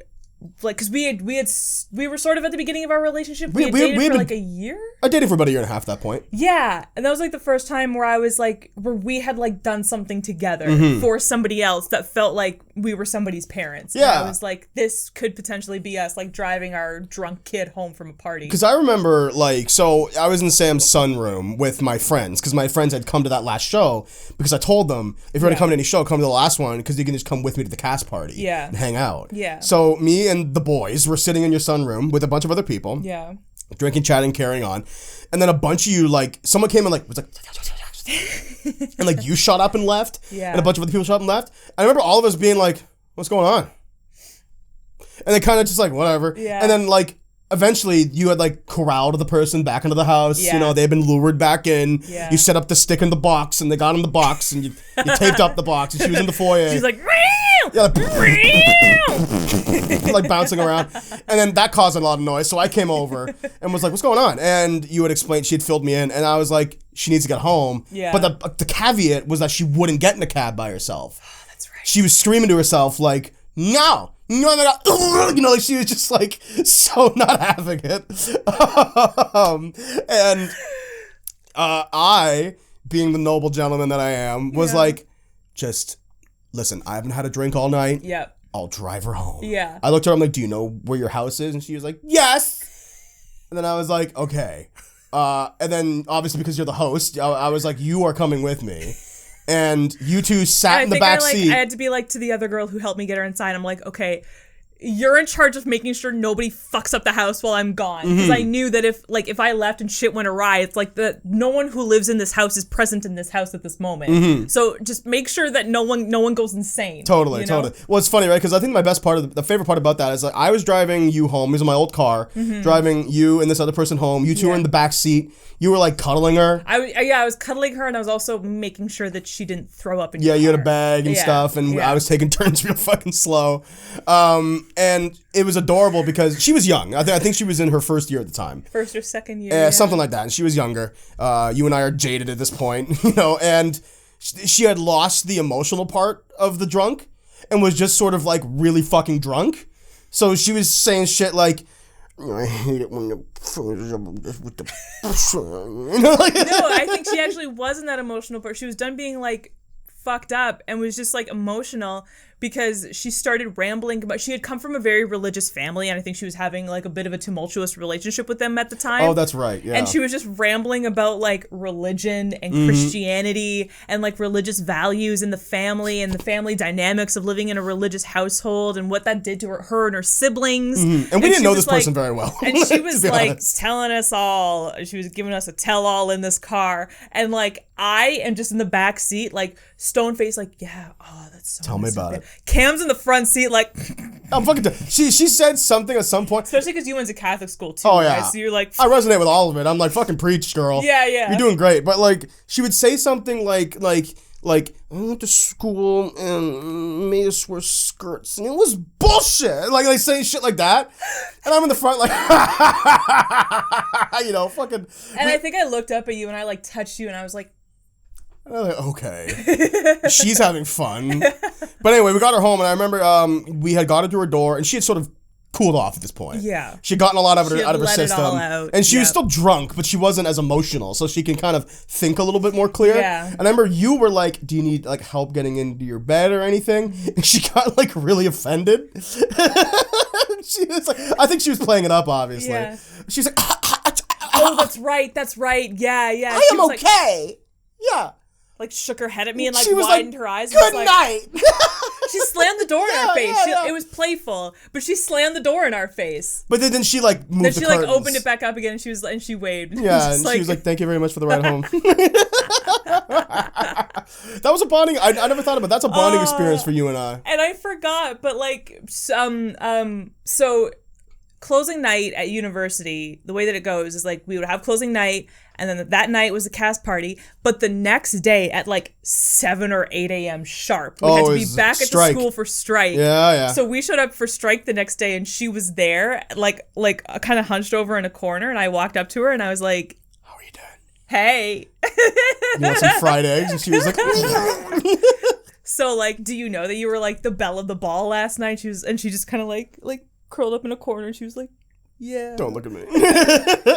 like, because we were sort of at the beginning of our relationship. We had dated for like a year. I dated for about a year and a half at that point. Yeah, and that was like the first time where I was like, where we had like done something together for somebody else that felt like we were somebody's parents. Yeah, and I was like, this could potentially be us, like driving our drunk kid home from a party. Because I remember, like, so I was in Sam's sunroom with my friends, because my friends had come to that last show, because I told them, if you're going to come to any show, come to the last one, because you can just come with me to the cast party and hang out. Yeah. So me and the boys were sitting in your sunroom with a bunch of other people. Yeah. Drinking, chatting, carrying on. And then a bunch of you, like, someone came and, like, was like, and, like, you shot up and left. Yeah. And a bunch of other people shot up and left. I remember all of us being like, what's going on? And they kind of just, like, whatever. Yeah. And then, like, eventually you had, like, corralled the person back into the house. Yeah. You know, they had been lured back in. Yeah. You set up the stick in the box, and they got in the box, and you taped up the box, and she was in the foyer. She's like, yeah, like bouncing around. And then that caused a lot of noise. So I came over and was like, what's going on? And you had explained, she had filled me in. And I was like, she needs to get home. Yeah. But the caveat was that she wouldn't get in a cab by herself. Oh, that's right. She was screaming to herself like, no. You know, like she was just like so not having it. And I, being the noble gentleman that I am, was like, just... listen, I haven't had a drink all night. Yep. I'll drive her home. Yeah. I looked at her, I'm like, do you know where your house is? And she was like, yes. And then I was like, okay. And then obviously because you're the host, I was like, you are coming with me. And you two sat in the back seat. I had to be like to the other girl who helped me get her inside. I'm like, okay, you're in charge of making sure nobody fucks up the house while I'm gone. Because I knew that if I left and shit went awry, it's like no one who lives in this house is present in this house at this moment. So just make sure that no one goes insane. Totally. Well, it's funny, right? Because I think my best part the favorite part about that is like I was driving you home. It was in my old car, driving you and this other person home. You two were in the back seat. You were like cuddling her. I was cuddling her, and I was also making sure that she didn't throw up in your car. You had a bag and stuff, and I was taking turns real fucking slow. And it was adorable because she was young. I think she was in her first year at the time. First or second year. Something like that. And she was younger. You and I are jaded at this point, you know, and she had lost the emotional part of the drunk and was just sort of like really fucking drunk. So she was saying shit like, I hate it when you're with the you know, like, no, I think she actually wasn't that emotional part. She was done being like fucked up and was just like emotional because she started rambling about, she had come from a very religious family, and I think she was having like a bit of a tumultuous relationship with them at the time. Oh, that's right. Yeah. And she was just rambling about like religion and Christianity and like religious values in the family and the family dynamics of living in a religious household and what that did to her and her siblings. And we didn't know this person very well. And she was like telling us all, she was giving us a tell-all in this car, and like I am just in the back seat, like stone faced, like, yeah, oh, that's so. Tell me about it. Cam's in the front seat, like. I'm fucking. She said something at some point. Especially because you went to Catholic school too. Oh yeah. Right? So you're like. I resonate with all of it. I'm like, fucking preach, girl. Yeah, yeah. You're doing great, but like, she would say something like, I went to school and made us wear skirts, and it was bullshit. Like saying shit like that, and I'm in the front, like, you know, fucking. And I think I looked up at you and I like touched you and I was like. Okay, she's having fun. But anyway, we got her home, and I remember we had got her to her door, and she had sort of cooled off at this point. Yeah, she had gotten a lot of it out of her system, it all out. And she was still drunk, but she wasn't as emotional, so she can kind of think a little bit more clear. Yeah. And I remember you were like, "Do you need like help getting into your bed or anything?" And she got like really offended. She was like, I think she was playing it up, obviously. Yeah. She's like, "Oh, that's right, yeah." I am okay. Like, yeah. Like shook her head at me and like widened like, her eyes. Good night. She slammed the door in our face. It was playful, but she slammed the door in our face. But then she like moved then the she curtains. Like opened it back up again, and she waved. Yeah, and she was like, "Thank you very much for the ride home." That was a bonding. I never thought about that's a bonding experience for you and I. And I forgot, but like so closing night at university, the way that it goes is like we would have closing night. And then that night was a cast party. But the next day at like 7 or 8 a.m. sharp, we had to be back at the school for strike. Yeah. So we showed up for strike the next day, and she was there, like kind of hunched over in a corner. And I walked up to her, and I was like, "How are you doing? Hey." You want some fried eggs? And she was like, So, like, do you know that you were like the belle of the ball last night? She just kind of like curled up in a corner, and she was like, yeah. Don't look at me.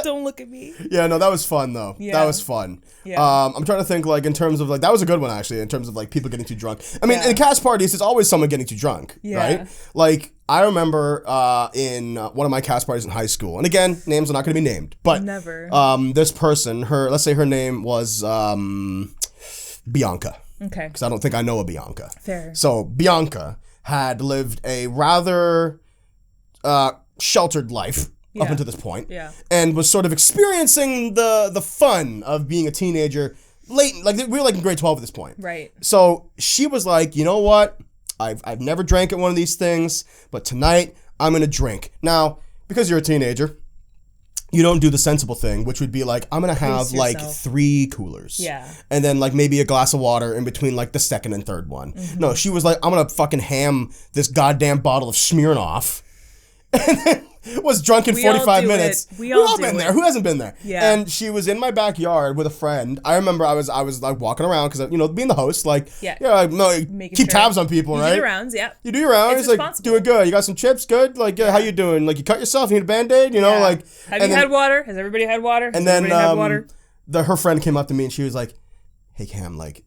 Don't look at me. Yeah, no, that was fun though. Yeah. That was fun. Yeah. I'm trying to think like in terms of like that was a good one actually in terms of like people getting too drunk. I mean, in cast parties, it's always someone getting too drunk, right? Like I remember in one of my cast parties in high school, and again, names are not going to be named, but never. This person, let's say her name was Bianca. Okay. Because I don't think I know a Bianca. Fair. So Bianca had lived a rather sheltered life up until this point, and was sort of experiencing the fun of being a teenager late. Like we were like in grade 12 at this point, right? So she was like, you know what? I've never drank at one of these things, but tonight I'm gonna drink. Now, because you're a teenager, you don't do the sensible thing, which would be like, I'm gonna have like 3 coolers. And then like maybe a glass of water in between like the second and third one. No, she was like, I'm gonna fucking ham this goddamn bottle of Smirnoff. And then was drunk in 45 minutes. We all been there. Who hasn't been there? Yeah. And she was in my backyard with a friend. I remember I was like walking around because being the host, like keep tabs on people, right? You do your rounds, You do your rounds. It's like doing good. You got some chips, good. Like how you doing? Like you cut yourself, you need a Band-Aid, like. Have you had water? Has everybody had water? And then her friend came up to me and she was like, "Hey Cam, like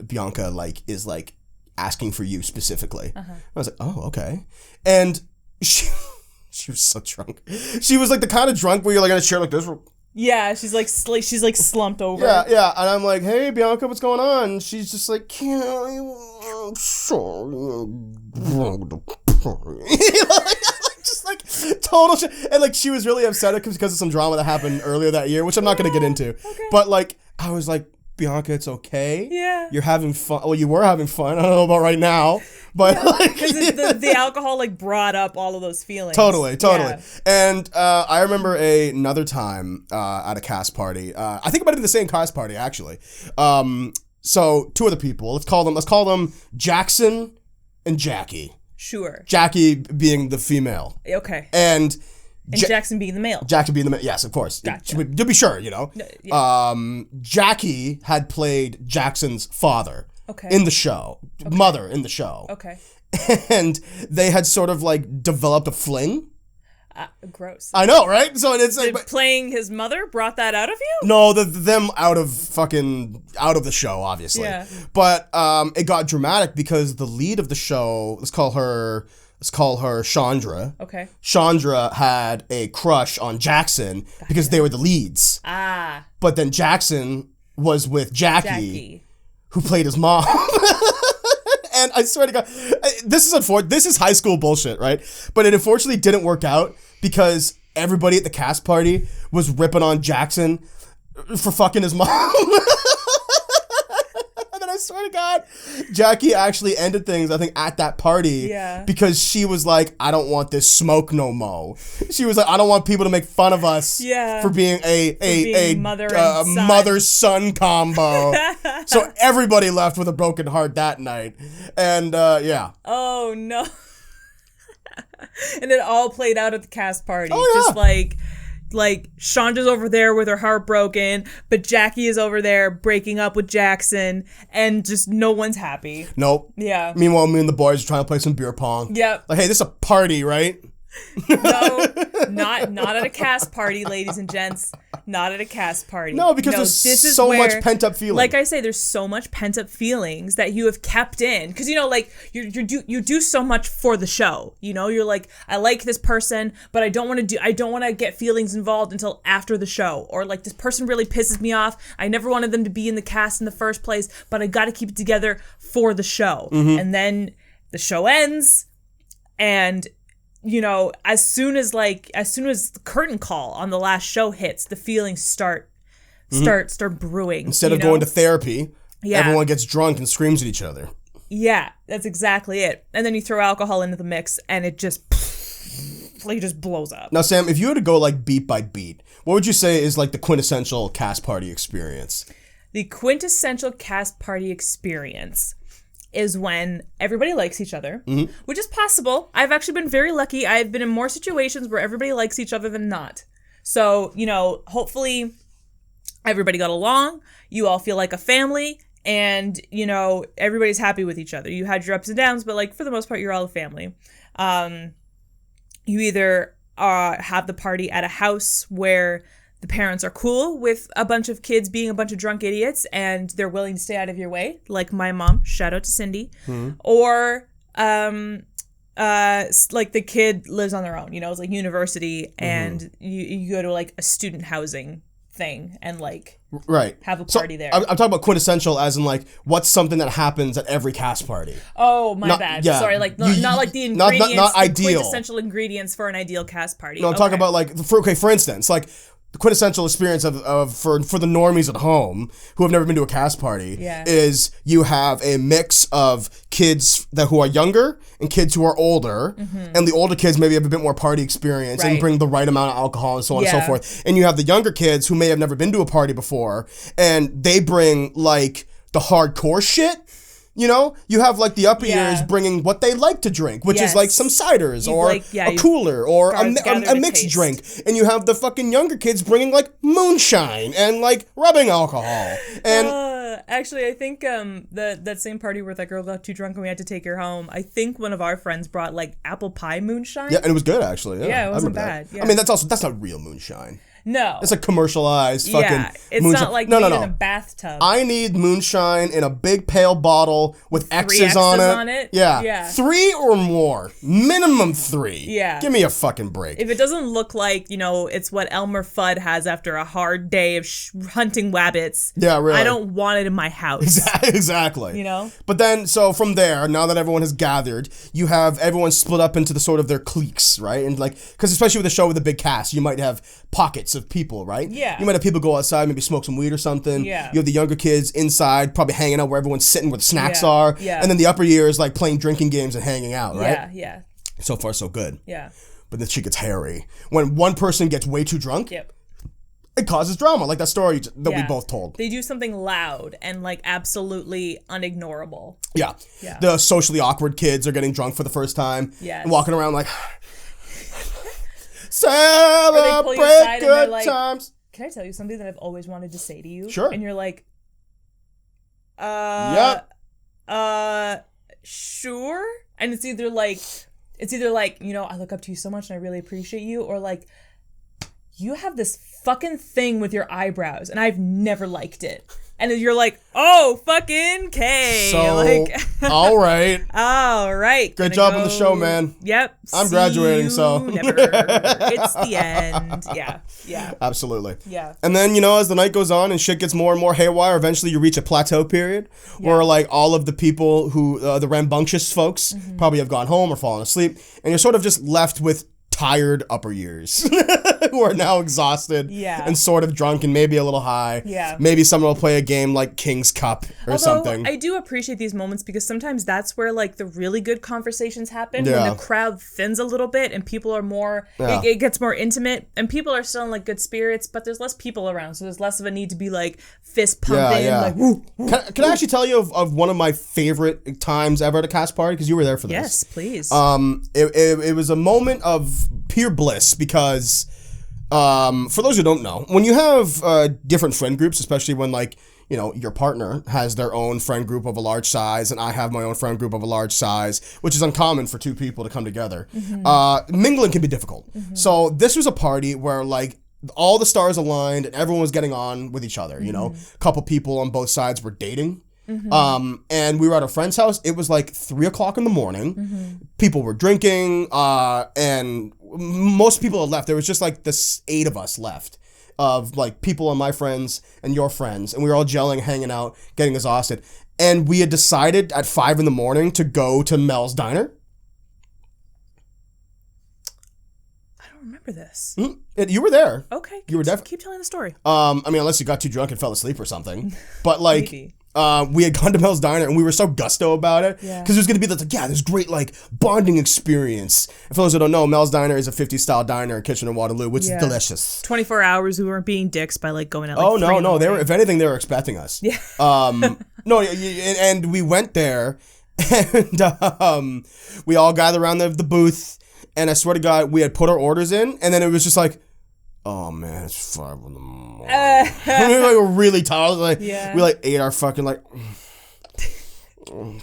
Bianca like is like asking for you specifically." I was like, "Oh, okay," and. She was so drunk. She was like the kind of drunk where you're like in a chair like this. Yeah, she's like slumped over. Yeah, and I'm like, "Hey, Bianca, what's going on?" And she's just like, "I'm sorry." Just like total shit. And like she was really upset because of some drama that happened earlier that year, which I'm not gonna get into. Okay. But like I was like, Bianca, it's okay. Yeah. You're having fun. Well, you were having fun. I don't know about right now. But because the alcohol like brought up all of those feelings. Totally. Yeah. And I remember another time at a cast party. I think it might have been the same cast party actually. So 2 other people. Let's call them Jackson and Jackie. Sure. Jackie being the female. Okay. And Jackson being the male. Jackson being the male. Yes, of course. Gotcha. To be sure, Yeah. Jackie had played Jackson's father. Okay. In the show. Okay. Mother in the show. Okay. And they had sort of like developed a fling. Gross. I know, right? So it's like playing his mother brought that out of you? No, them out of the show, obviously. Yeah. But it got dramatic because the lead of the show, let's call her Chandra. Okay. Chandra had a crush on Jackson because they were the leads. But then Jackson was with Jackie. Who played his mom. And I swear to God, this is unfortunate. This is high school bullshit, right? But it unfortunately didn't work out because everybody at the cast party was ripping on Jackson for fucking his mom. And then I swear to God, Jackie actually ended things, I think, at that party. Yeah. Because she was like, I don't want this smoke no mo. She was like, I don't want people to make fun of us for being a mother-son combo. So everybody left with a broken heart that night. And yeah. Oh no. And it all played out at the cast party. Oh, yeah. Just like Chandra's over there with her heart broken, but Jackie is over there breaking up with Jackson, and just no one's happy. Nope. Yeah. Meanwhile, me and the boys are trying to play some beer pong. Yep. Like, hey, this is a party, right? No, not at a cast party, ladies and gents. Not at a cast party. No, because there's so much pent up feeling. Like I say, there's so much pent up feelings that you have kept in, because like you do so much for the show. You're like, I like this person, but I don't want to get feelings involved until after the show. Or like, this person really pisses me off. I never wanted them to be in the cast in the first place, but I got to keep it together for the show. Mm-hmm. And then the show ends, and as soon as the curtain call on the last show hits, the feelings start brewing. Instead of going to therapy, everyone gets drunk and screams at each other. Yeah, that's exactly it. And then you throw alcohol into the mix, and it just like it just blows up. Now, Sam, if you were to go like beat by beat, what would you say is like the quintessential cast party experience? The quintessential cast party experience is when everybody likes each other, which is possible. I've actually been very lucky. I've been in more situations where everybody likes each other than not. So, hopefully everybody got along. You all feel like a family, and, everybody's happy with each other. You had your ups and downs, but, like, for the most part, you're all a family. You either have the party at a house where the parents are cool with a bunch of kids being a bunch of drunk idiots and they're willing to stay out of your way, like my mom, shout out to Cindy, or like the kid lives on their own, it's like university, and you go to like a student housing thing and like have a party there. I'm talking about quintessential as in like what's something that happens at every cast party. Oh, my bad. Yeah. Sorry, like not like the ingredients, not the ideal. Quintessential ingredients for an ideal cast party. No, I'm talking about like for instance, like the quintessential experience of for the normies at home who have never been to a cast party is you have a mix of kids who are younger and kids who are older, and the older kids maybe have a bit more party experience and bring the right amount of alcohol and so on and so forth. And you have the younger kids who may have never been to a party before, and they bring like the hardcore shit. You have like the upper years bringing what they like to drink, which is like some ciders or a cooler or a mixed drink. And you have the fucking younger kids bringing like moonshine and like rubbing alcohol. And actually, I think that same party where that girl got too drunk and we had to take her home, I think one of our friends brought like apple pie moonshine. Yeah, and it was good actually. Yeah, it wasn't bad. Yeah. I mean, that's not real moonshine. No. It's a commercialized fucking it's moonshine. not like made in a bathtub. I need moonshine in a big pale bottle with X's on it. Yeah. 3 or more. Minimum 3. Yeah. Give me a fucking break. If it doesn't look like, it's what Elmer Fudd has after a hard day of hunting wabbits. Yeah, really. I don't want it in my house. Exactly. But then, so from there, now that everyone has gathered, you have everyone split up into the sort of their cliques, right? And like, because especially with a show with a big cast, you might have pockets of people, right? Yeah. You might have people go outside, maybe smoke some weed or something. Yeah. You have the younger kids inside, probably hanging out where everyone's sitting where the snacks are. Yeah. And then the upper years, like playing drinking games and hanging out, right? Yeah. So far, so good. Yeah. But then shit gets hairy. When one person gets way too drunk, it causes drama, like that story that we both told. They do something loud and like absolutely unignorable. Yeah. The socially awkward kids are getting drunk for the first time. Yes. And walking around like... Celebrate good like, times. Can I tell you something that I've always wanted to say to you? Sure. And you're like, sure. And it's either like, I look up to you so much and I really appreciate you, or like, you have this fucking thing with your eyebrows and I've never liked it. And you're like, oh, fucking K. So, like, all right. All right. Good job on the show, man. Yep. I'm graduating, so. Never. It's the end. Yeah. Absolutely. Yeah. And then, as the night goes on and shit gets more and more haywire, eventually you reach a plateau period where, like, all of the people who, the rambunctious folks, probably have gone home or fallen asleep, and you're sort of just left with tired upper years who are now exhausted and sort of drunk and maybe a little high. Yeah. Maybe someone will play a game like King's Cup or something. I do appreciate these moments because sometimes that's where like the really good conversations happen when the crowd thins a little bit and people are more, it gets more intimate and people are still in like good spirits, but there's less people around. So there's less of a need to be like fist pumping. Like, woo, woo. Can I actually tell you of one of my favorite times ever at a cast party? Because you were there for this. Yes, please. It was a moment of pure bliss because for those who don't know, when you have different friend groups, especially when like your partner has their own friend group of a large size and I have my own friend group of a large size, which is uncommon for two people to come together, mingling can be difficult. So this was a party where like all the stars aligned and everyone was getting on with each other. A couple people on both sides were dating. And we were at a friend's house. It was like 3:00 in the morning. People were drinking, and most people had left. There was just like this 8 of us left of like people on my friends and your friends, and we were all gelling, hanging out, getting exhausted. And we had decided at 5 in to go to Mel's Diner. I don't remember this. You were there. Okay. You were definitely keep telling the story. I mean, unless you got too drunk and fell asleep or something. But like. Maybe. we had gone to Mel's Diner and we were so gusto about it because it was going to be this great like bonding experience. And for those who don't know, Mel's Diner is a 50s style diner in Kitchener-Waterloo, which is delicious. 24 hours. We weren't being dicks by like going out. Like, no. They were, if anything, they were expecting us. Yeah. And we went there, and we all gathered around the booth, and I swear to God, we had put our orders in, and then it was just like, oh man, it's 5 in the morning. We were really tired. Like, we like ate our fucking like. And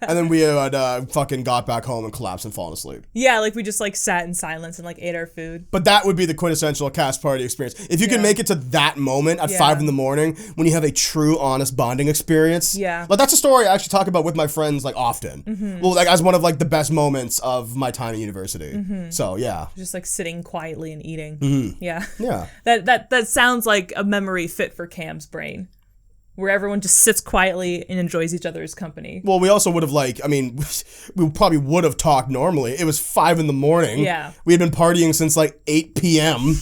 then we had fucking got back home and collapsed and fallen asleep. Yeah, like we just like sat in silence and like ate our food. But that would be the quintessential cast party experience. If you can make it to that moment at 5 in the morning when you have a true, honest bonding experience. Yeah. Like that's a story I actually talk about with my friends like often. Well, like as one of like the best moments of my time at university. So yeah. Just like sitting quietly and eating. Yeah. Yeah. That sounds like a memory fit for Cam's brain, where everyone just sits quietly and enjoys each other's company. Well, we also would have we probably would have talked normally. It was 5 in the morning. Yeah. We had been partying since like 8 p.m.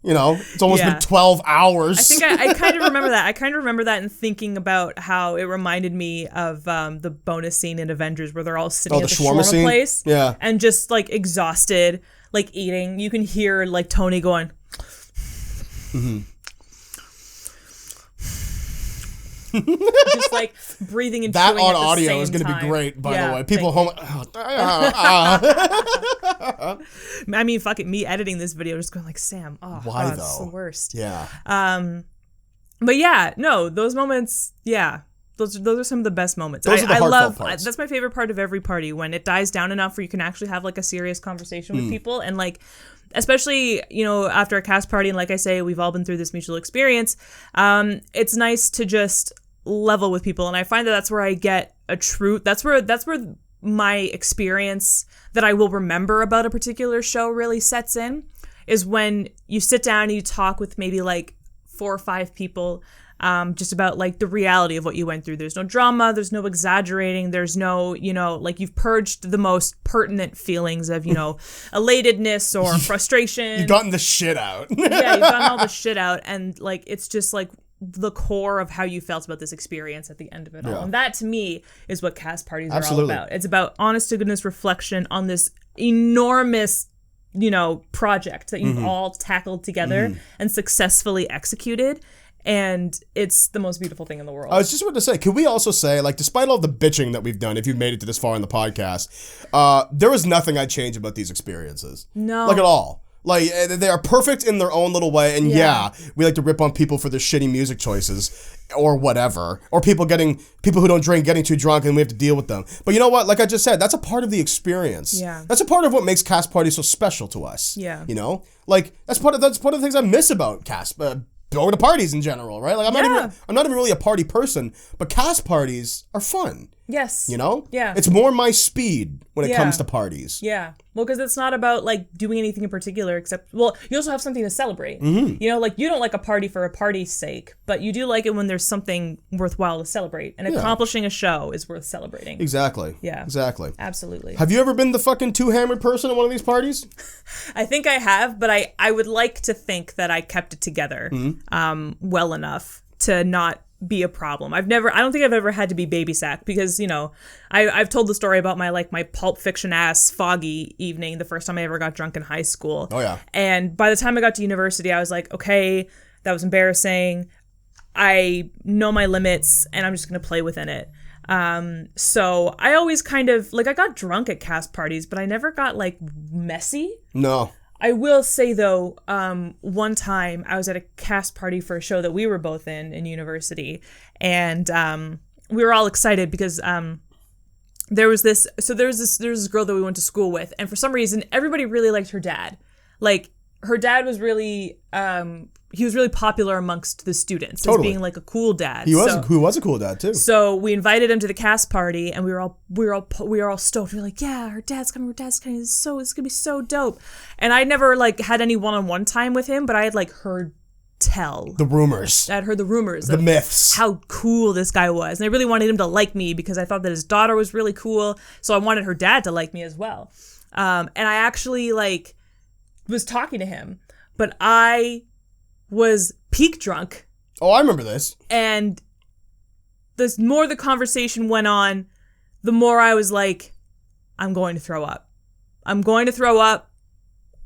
You know, it's almost been 12 hours. I think I kind of remember that. I kind of remember that and thinking about how it reminded me of the bonus scene in Avengers where they're all sitting at the shawarma place. Yeah. And just like exhausted, like eating. You can hear like Tony going. Just like breathing and that chewing on at the audio same is going to be great, by the way. People home. I mean, fuck it. Me editing this video, just going like, Sam. Oh, why though? It's the worst. Yeah. But yeah, no, those moments. Yeah, those are some of the best moments. Those are the heartfelt parts. That's my favorite part of every party, when it dies down enough where you can actually have like a serious conversation with people, and like. Especially, you know, after a cast party, and like I say, we've all been through this mutual experience. It's nice to just level with people, and I find that that's where I get a true. That's where my experience that I will remember about a particular show really sets in. Is when you sit down and you talk with maybe like 4 or 5 people. Just about like the reality of what you went through. There's no drama, there's no exaggerating, there's no, you know, like you've purged the most pertinent feelings of, you know, elatedness or frustration. You've gotten the shit out. Yeah, you've gotten all the shit out, and like it's just like the core of how you felt about this experience at the end of it all. And that to me is what cast parties are all about. It's about honest to goodness reflection on this enormous, you know, project that you've all tackled together and successfully executed. And it's the most beautiful thing in the world. I was just about to say, could we also say, like, despite all the bitching that we've done, if you've made it to this far in the podcast, there was nothing I'd change about these experiences. No. Like, at all. Like, they are perfect in their own little way. And yeah, we like to rip on people for their shitty music choices or whatever. Or people who don't drink getting too drunk and we have to deal with them. But you know what? Like I just said, that's a part of the experience. Yeah. That's a part of what makes cast parties so special to us. Yeah. You know? Like, that's part of the things I miss about cast going to parties in general, right? Like I'm not even really a party person, but cast parties are fun. Yes. You know? Yeah. It's more my speed when it comes to parties. Yeah. Well, because it's not about like doing anything in particular except, well, you also have something to celebrate. You know, like you don't like a party for a party's sake, but you do like it when there's something worthwhile to celebrate. And accomplishing a show is worth celebrating. Exactly. Yeah. Exactly. Absolutely. Have you ever been the fucking two-hammered person at one of these parties? I think I have, but I would like to think that I kept it together well enough to not be a problem. I don't think I've ever had to be babysat because, you know, I've told the story about my Pulp Fiction ass foggy evening the first time I ever got drunk in high school. Oh yeah. And by the time I got to university, I was like, okay, that was embarrassing. I know my limits and I'm just going to play within it. So I always kind of I got drunk at cast parties, but I never got like messy. No. I will say, though, one time I was at a cast party for a show that we were both in university, and we were all excited because there was this girl that we went to school with, and for some reason, everybody really liked her dad. Like, her dad was really... he was really popular amongst the students as being like a cool dad. He was a cool dad too. So we invited him to the cast party, and we were all stoked. We were like, yeah, her dad's coming. It's gonna be so dope. And I never had any one-on-one time with him, but I had heard the rumors. I'd heard the rumors, the myths, how cool this guy was, and I really wanted him to like me because I thought that his daughter was really cool. So I wanted her dad to like me as well. And I actually was talking to him, but I was peak drunk Oh, I remember this. And the more the conversation went on, the more I was like, I'm going to throw up. I'm going to throw up.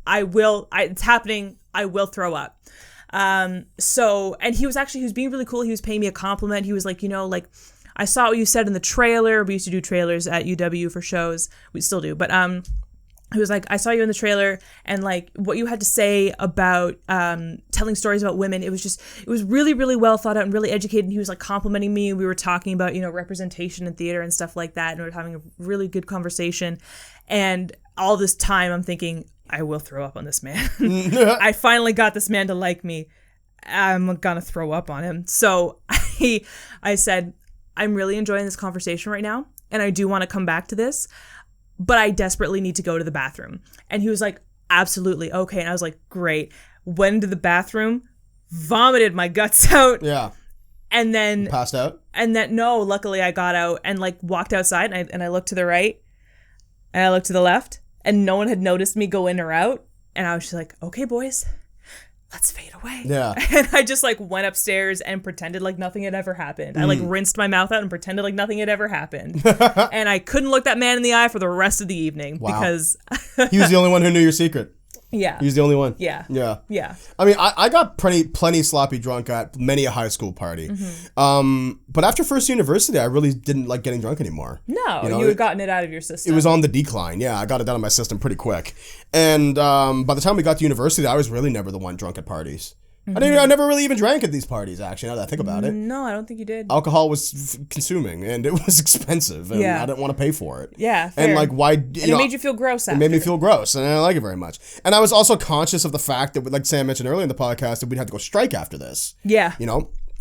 It's happening. I will throw up. And he was being really cool. He was paying me a compliment. He was like, I saw what you said in the trailer. We used to do trailers at UW for shows. We still do. But he was like, I saw you in the trailer, and like what you had to say about telling stories about women. It was really, really well thought out and really educated. And he was like complimenting me. We were talking about, representation in theater and stuff like that. And we were having a really good conversation. And all this time I'm thinking, I will throw up on this man. I finally got this man to like me. I'm going to throw up on him. So I said, I'm really enjoying this conversation right now, and I do want to come back to this, but I desperately need to go to the bathroom. And he was like, absolutely, okay. And I was like, great. Went to the bathroom, vomited my guts out. Yeah. And then... Passed out? And then, no, luckily I got out and like walked outside, and I looked to the right, and I looked to the left, and no one had noticed me go in or out. And I was just like, okay, boys, let's fade away. Yeah. And I just like went upstairs and pretended like nothing had ever happened. I like rinsed my mouth out and pretended like nothing had ever happened. And I couldn't look that man in the eye for the rest of the evening because he was the only one who knew your secret. Yeah. He was the only one. Yeah. Yeah. Yeah. I mean, I got plenty sloppy drunk at many a high school party. But after first university, I really didn't like getting drunk anymore. No, you had gotten it out of your system. It was on the decline. Yeah, I got it out of my system pretty quick. And by the time we got to university, I was really never the one drunk at parties. I never really even drank at these parties, actually, now that I think about it. No, I don't think you did. Alcohol was consuming, and it was expensive, and I didn't want to pay for it. Yeah, fair. And like, why... And it made you feel gross after. It made me feel gross, and I didn't like it very much. And I was also conscious of the fact that, like Sam mentioned earlier in the podcast, that we'd have to go strike after this. Yeah.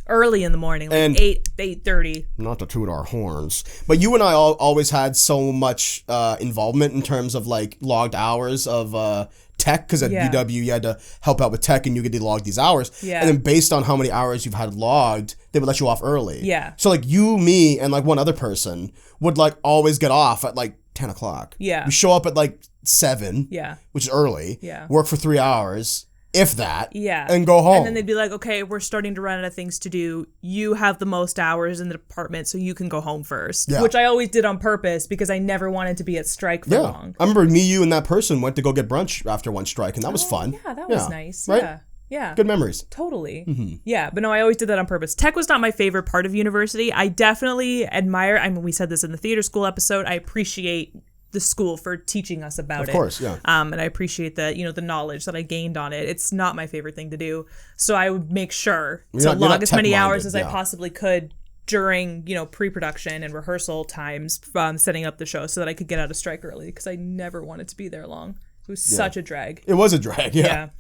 Early in the morning, like and 8:30. Not to toot our horns, but you and I always had so much involvement in terms of like logged hours of tech, because at UW you had to help out with tech and you get to log these hours. Yeah. And then based on how many hours you've had logged, they would let you off early. Yeah. So like you, me, and like one other person would like always get off at like 10 o'clock. Yeah. We show up at like 7. Yeah. Which is early. Yeah. Work for 3 hours. If that. Yeah. And go home. And then they'd be like, okay, we're starting to run out of things to do. You have the most hours in the department, so you can go home first. Yeah. Which I always did on purpose because I never wanted to be at strike for long. I remember me, you, and that person went to go get brunch after one strike, and that was fun. Yeah, that was nice. Right? Yeah. Yeah. Good memories. Totally. Mm-hmm. Yeah. But no, I always did that on purpose. Tech was not my favorite part of university. I definitely admire, we said this in the theater school episode, I appreciate the school for teaching us about it. Of course, yeah. And I appreciate the knowledge that I gained on it. It's not my favorite thing to do. So I would make sure to log as many hours as I possibly could during, pre-production and rehearsal times setting up the show so that I could get out of strike early because I never wanted to be there long. It was such a drag. It was a drag, yeah.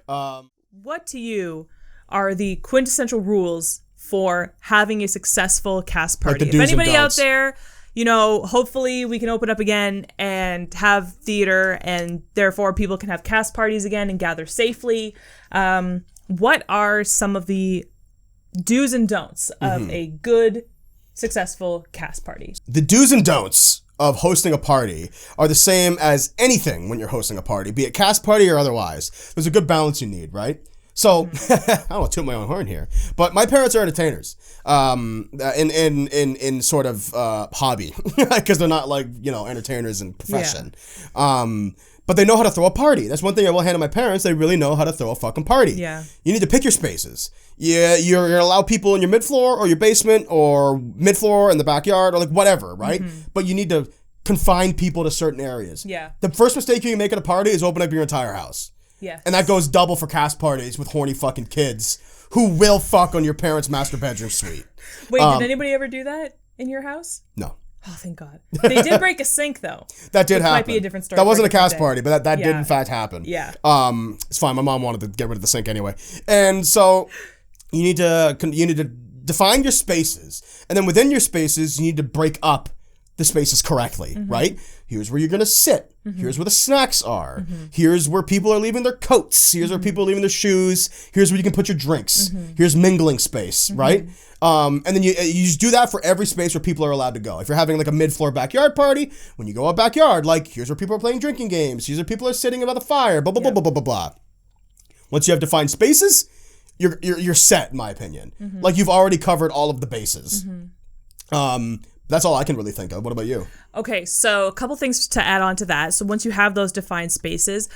What to you are the quintessential rules for having a successful cast party? If anybody out there... hopefully we can open up again and have theater, and therefore people can have cast parties again and gather safely. What are some of the do's and don'ts of a good, successful cast party? The do's and don'ts of hosting a party are the same as anything when you're hosting a party, be it cast party or otherwise. There's a good balance you need, right? So, I don't want to toot my own horn here, but my parents are entertainers, in sort of, hobby, because they're not like, entertainers in profession. Yeah. But they know how to throw a party. That's one thing I will hand to my parents. They really know how to throw a fucking party. Yeah. You need to pick your spaces. Yeah, you're going to allow people in your mid-floor or your basement or mid-floor in the backyard or like whatever, right? But you need to confine people to certain areas. Yeah. The first mistake you can make at a party is open up your entire house. Yes. And that goes double for cast parties with horny fucking kids who will fuck on your parents' master bedroom suite. Wait, did anybody ever do that in your house? No. Oh, thank God. They did break a sink, though. That did happen. Might be a different story. That wasn't a cast party, but that did in fact happen. Yeah. It's fine. My mom wanted to get rid of the sink anyway. And so you need to define your spaces. And then within your spaces, you need to break up the spaces correctly, right? Here's where you're going to sit. Here's where the snacks are. Here's where people are leaving their coats. Here's where people are leaving their shoes. Here's where you can put your drinks. Here's mingling space, right? And then you just do that for every space where people are allowed to go. If you're having like a mid-floor backyard party, when you go out backyard, like here's where people are playing drinking games. Here's where people are sitting about the fire, blah, blah, blah, blah, blah, blah, blah. Once you have defined spaces, you're set, in my opinion. Like, you've already covered all of the bases. That's all I can really think of. What about you? Okay, so a couple things to add on to that. So once you have those defined spaces,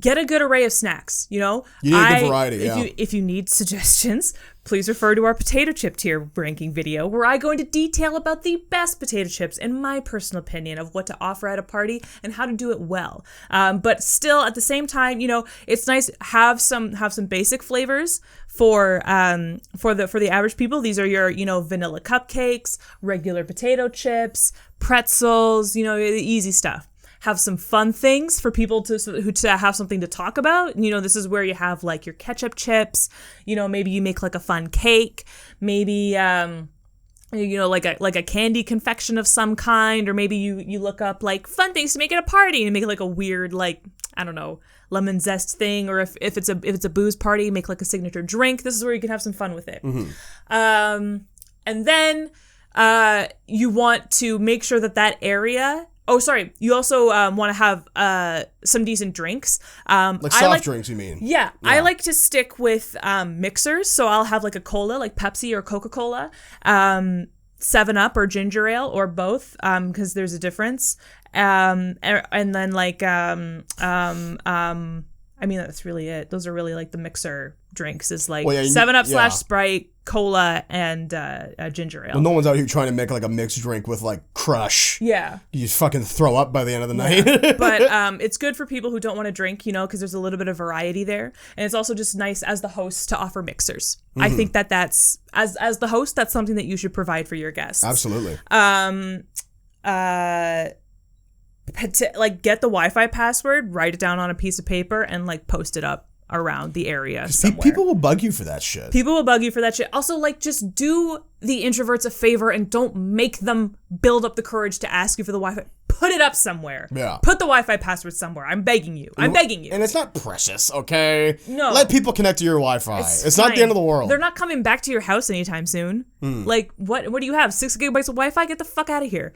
get a good array of snacks, you know? You need a good variety, If you need suggestions, please refer to our potato chip tier ranking video, where I go into detail about the best potato chips and my personal opinion of what to offer at a party and how to do it well. But still, at the same time, you know, it's nice have some basic flavors for the average people. These are your, you know, vanilla cupcakes, regular potato chips, pretzels, you know, the easy stuff. Have some fun things for people to have something to talk about. You know, this is where you have like your ketchup chips. You know, maybe you make like a fun cake. Maybe you know, like a candy confection of some kind, or maybe you look up like fun things to make at a party and make like a weird, like, I don't know, lemon zest thing. Or if it's a booze party, make like a signature drink. This is where you can have some fun with it. And then you want to make sure that area. Oh, sorry. You also want to have some decent drinks. Like soft drinks, you mean? Yeah. I like to stick with mixers. So I'll have like a cola, like Pepsi or Coca-Cola, 7-Up or ginger ale, or both, because there's a difference. And then like, I mean, that's really it. Those are really like the mixer drinks, is like 7-Up / Sprite, cola, and ginger ale. Well, no one's out here trying to make like a mixed drink with like Crush. Yeah. You just fucking throw up by the end of the night. But it's good for people who don't want to drink, you know, because there's a little bit of variety there. And it's also just nice as the host to offer mixers. I think that's, as the host, that's something that you should provide for your guests. Absolutely. Like, get the Wi-Fi password, write it down on a piece of paper, and like post it up around the area somewhere. People will bug you for that shit. Also, like, just do the introverts a favor and don't make them build up the courage to ask you for the Wi-Fi. Put it up somewhere. Yeah. Put the Wi-Fi password somewhere. I'm begging you. And it's not precious, okay? No. Let people connect to your Wi-Fi. It's not the end of the world. They're not coming back to your house anytime soon. Like, what do you have? 6 gigabytes of Wi-Fi? Get the fuck out of here.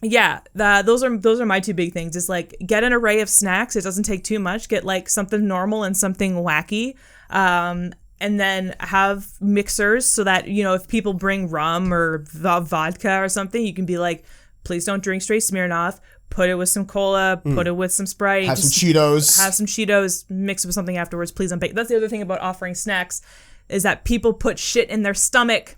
Yeah, those are my two big things. Is like, get an array of snacks. It doesn't take too much. Get like something normal and something wacky. And then have mixers so that, you know, if people bring rum or vodka or something, you can be like, please don't drink straight Smirnoff. Put it with some cola. Put it with some Sprite. Have some Cheetos. Mix it with something afterwards. Please don't bake. That's the other thing about offering snacks, is that people put shit in their stomach.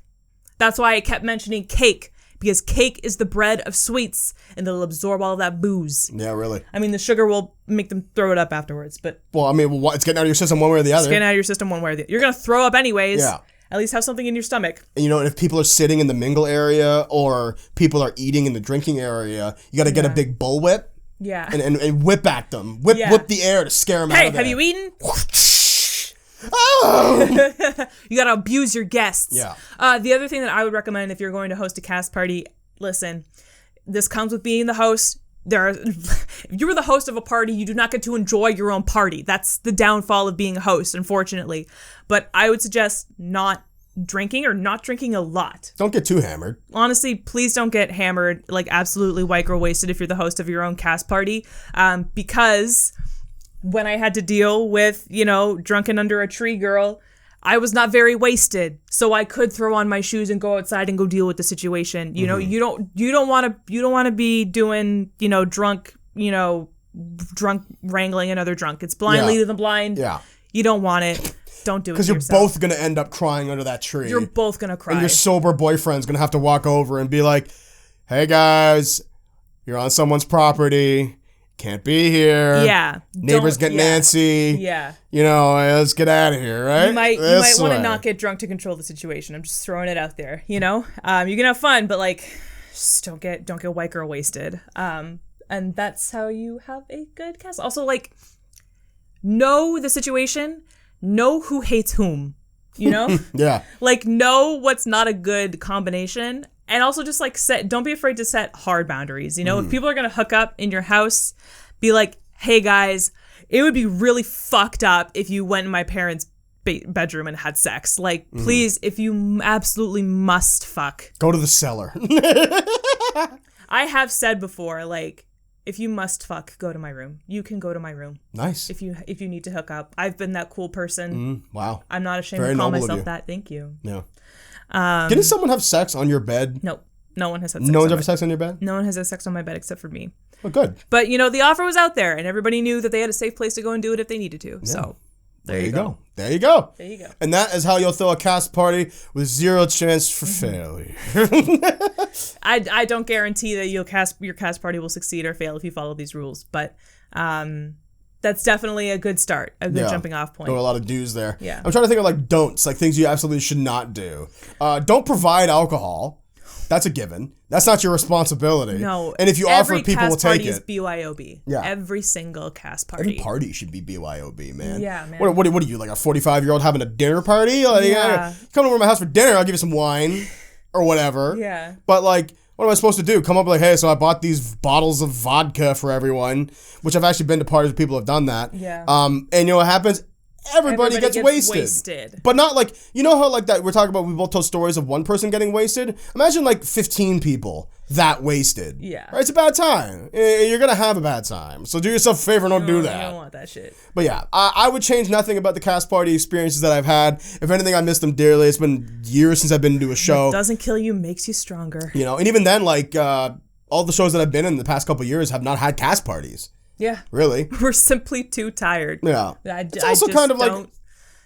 That's why I kept mentioning cake. Because cake is the bread of sweets, and they'll absorb all of that booze. Yeah, really. I mean, the sugar will make them throw it up afterwards, but... Well, I mean, it's getting out of your system one way or the other. You're going to throw up anyways. Yeah. At least have something in your stomach. And, you know, if people are sitting in the mingle area, or people are eating in the drinking area, you got to get a big bullwhip. Yeah. And whip at them. Whip the air to scare them out of there. Hey, have you eaten? Oh! You gotta abuse your guests. Yeah. The other thing that I would recommend if you're going to host a cast party, listen, this comes with being the host. If you were the host of a party, you do not get to enjoy your own party. That's the downfall of being a host, unfortunately. But I would suggest not drinking, or not drinking a lot. Don't get too hammered. Honestly, please don't get hammered, like absolutely white girl wasted, if you're the host of your own cast party. Because when I had to deal with, you know, drunken under a tree girl, I was not very wasted, so I could throw on my shoes and go outside and go deal with the situation. You know, you don't want to be doing, you know, drunk wrangling another drunk. It's blind leading the blind. Yeah. You don't want it. Don't do it. Because you're both gonna end up crying under that tree. You're both gonna cry. And your sober boyfriend's gonna have to walk over and be like, "Hey guys, you're on someone's property. Can't be here. Yeah. Neighbors getting antsy. Yeah. You know, let's get out of here, right? You might want to not get drunk to control the situation. I'm just throwing it out there, you know? You can have fun, but like, just don't get white girl wasted. And that's how you have a good cast. Also, like, know the situation. Know who hates whom, you know? Yeah. Like, know what's not a good combination. And also just like don't be afraid to set hard boundaries. You know, if people are going to hook up in your house, be like, hey guys, it would be really fucked up if you went in my parents' bedroom and had sex. Like, please, if you absolutely must fuck, go to the cellar. I have said before, like, if you must fuck, go to my room. You can go to my room. Nice. If you need to hook up. I've been that cool person. Wow. I'm not ashamed Very to call noble of myself you. that. Thank you. Yeah. Didn't someone have sex on your bed? Nope. No one has had sex. No one's ever sex on your bed? No one has had sex on my bed except for me. Well, good. But, the offer was out there, and everybody knew that they had a safe place to go and do it if they needed to. Yeah. So, there you go. There you go. There you go. And that is how you'll throw a cast party with zero chance for failure. I don't guarantee that your cast party will succeed or fail if you follow these rules, but that's definitely a good start, a good jumping off point. There were a lot of do's there. Yeah. I'm trying to think of like don'ts, like things you absolutely should not do. Don't provide alcohol. That's a given. That's not your responsibility. No. And if you offer, people will take it. Every cast party is BYOB. Yeah. Every single cast party. Every party should be BYOB, man. Yeah, man. What are you, like a 45-year-old having a dinner party? Like, Yeah. Come over to my house for dinner, I'll give you some wine or whatever. Yeah. But like, what am I supposed to do? Come up like, hey, so I bought these bottles of vodka for everyone, which I've actually been to parties where people have done that. Yeah. And you know what happens? Everybody gets wasted. But not like, you know how like that, we're talking about, we both told stories of one person getting wasted? Imagine like 15 people that wasted. Yeah. Right? It's a bad time. You're going to have a bad time. So do yourself a favor and don't do that. You don't want that shit. But yeah, I would change nothing about the cast party experiences that I've had. If anything, I miss them dearly. It's been years since I've been to a show. What doesn't kill you makes you stronger. And even then, like, all the shows that I've been in the past couple of years have not had cast parties. Yeah. Really? We're simply too tired. Yeah. It's also kind of like,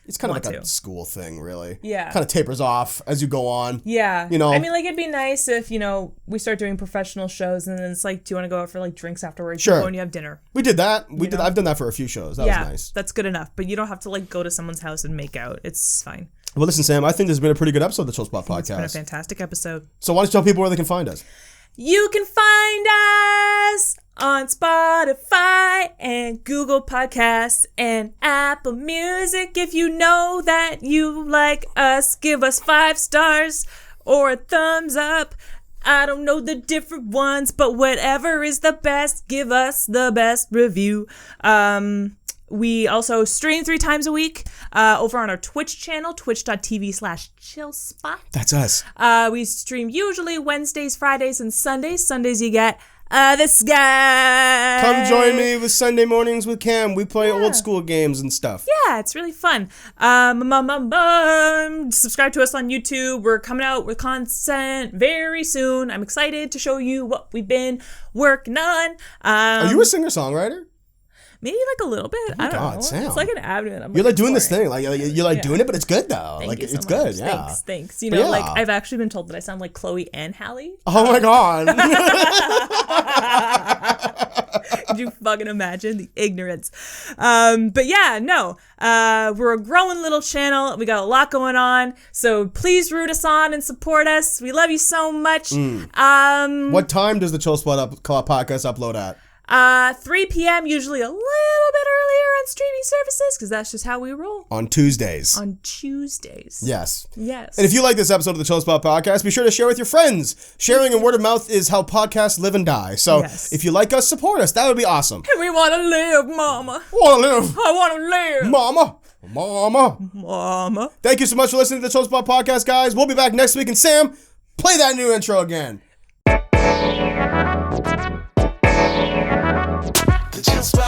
it's kind of like to. a school thing, really. Yeah. Kind of tapers off as you go on. Yeah. I mean, like, it'd be nice if, we start doing professional shows and then it's like, do you want to go out for, like, drinks afterwards? Sure. You go and you have dinner. We did that. I've done that for a few shows. That was nice. That's good enough. But you don't have to, like, go to someone's house and make out. It's fine. Well, listen, Sam, I think this has been a pretty good episode of the Chill Spot Podcast. It's been a fantastic episode. So why don't you tell people where they can find us? You can find us on Spotify and Google Podcasts and Apple Music. If you know that you like us, give us 5 stars or a thumbs up. I don't know the different ones, but whatever is the best, give us the best review. We also stream 3 times a week over on our Twitch channel, twitch.tv/chillspot. That's us. We stream usually Wednesdays, Fridays, and Sundays. Sundays you get this guy. Come join me with Sunday mornings with Cam. We play old school games and stuff. Yeah, it's really fun. Subscribe to us on YouTube. We're coming out with content very soon. I'm excited to show you what we've been working on. Are you a singer-songwriter? Maybe like a little bit. I don't know. Sam. It's like an abdomen. You're like doing this thing. Like you're like doing it, but it's good though. Thank like you so it's much. good. Yeah. Thanks. But Like I've actually been told that I sound like Chloe and Halle. Oh my god. Could you fucking imagine the ignorance? But yeah, no. We're a growing little channel. We got a lot going on. So please root us on and support us. We love you so much. What time does the Chill Spot podcast upload at? 3 p.m. usually a little bit earlier on streaming services because that's just how we roll. On Tuesdays. Yes. And if you like this episode of the Chill Spot podcast, be sure to share with your friends. Sharing and word of mouth is how podcasts live and die. So if you like us, support us. That would be awesome. And we want to live, mama. I want to live. Mama. Thank you so much for listening to the Chill Spot podcast, guys. We'll be back next week. And Sam, play that new intro again. The Chill Spot